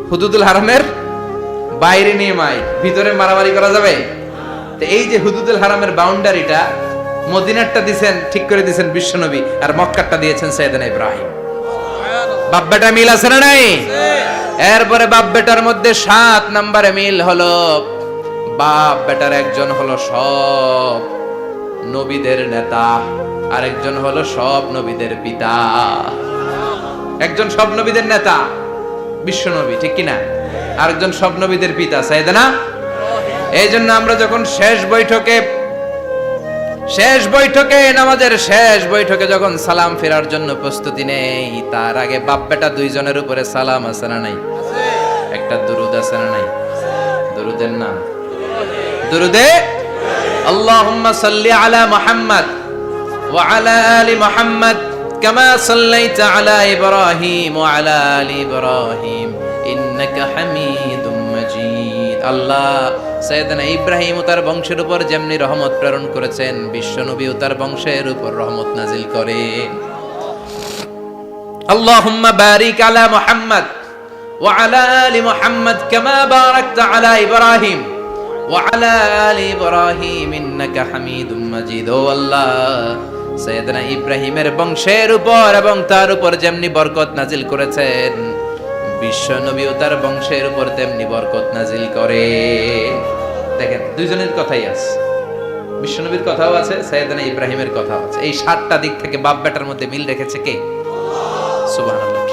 হুদুদুল হারামের বাইরে নিয়ে মাইর, ভিতরে মারামারি করা যাবে? তো এই যে হুদুদুল হারামের বাউন্ডারিটা, মদিনারটা দিয়েছেন, ঠিক করে দিয়েছেন বিশ্বনবী, আর মক্কারটা দিয়েছেন সাইয়েদনা ইব্রাহিম। বাপ বেটা মিল আছে না নাই? এরপরে বাপ বেটার মধ্যে 7 নম্বরে মিল হলো, বাপ বেটার একজন হলো সব নবীদের নেতা, আরেকজন হলো সব নবীদের পিতা। একজন সব নবীদের নেতা বিশ্বনবী, ঠিক কিনা? আরেকজন সব নবীদের পিতা সাইয়েদনা। এই জন্য আমরা যখন শেষ বৈঠকে নামাজের শেষ বৈঠকে যখন সালাম ফেরার জন্য প্রস্তুতি নেই, তার আগে বাপ বেটা দুইজনের উপরে সালাম আছে না নাই? একটা দুরুদ আছে না নাই? দুরুদের নাম দুরুদে আল্লাহুম্মা সাল্লি আলা মুহাম্মদ ওয়া আলা আলি মুহাম্মদ কামা সাল্লাইতা আলা ইব্রাহিম ওয়া আলা আলি ইব্রাহিম ইন্নাকা হামিদুম মাজিদ। আল্লাহ সাইয়েদনা ইব্রাহিম ও তার বংশের উপর যেমনি রহমত প্রেরণ করেছেন, বিশ্বনবী ও তার বংশের উপর রহমত নাজিল করেন। আল্লাহুম্মা বারিক আলা মুহাম্মদ ওয়া আলা আলি মুহাম্মদ কামা বারাকতা আলা ইব্রাহিম ওয়া আলা আলি ইব্রাহিম ইন্নাকা হামিদুম মাজিদ। ও আল্লাহ, সাইয়েদনা ইব্রাহিমের বংশের উপর এবং তার উপর যেমনি বরকত নাজিল করেছেন, বিশ্ব নবী ও তার বংশের উপর তেমনি বরকত নাজিল করে। দেখেন, দুইজনের কথাই আছে, বিশ্ব নবীর কথাও আছে, সাইয়েদনা ইব্রাহিমের কথাও আছে। এই 7টা দিক থেকে বাপ বেটার মধ্যে মিল রেখেছে কে? সুবহানাল্লাহ।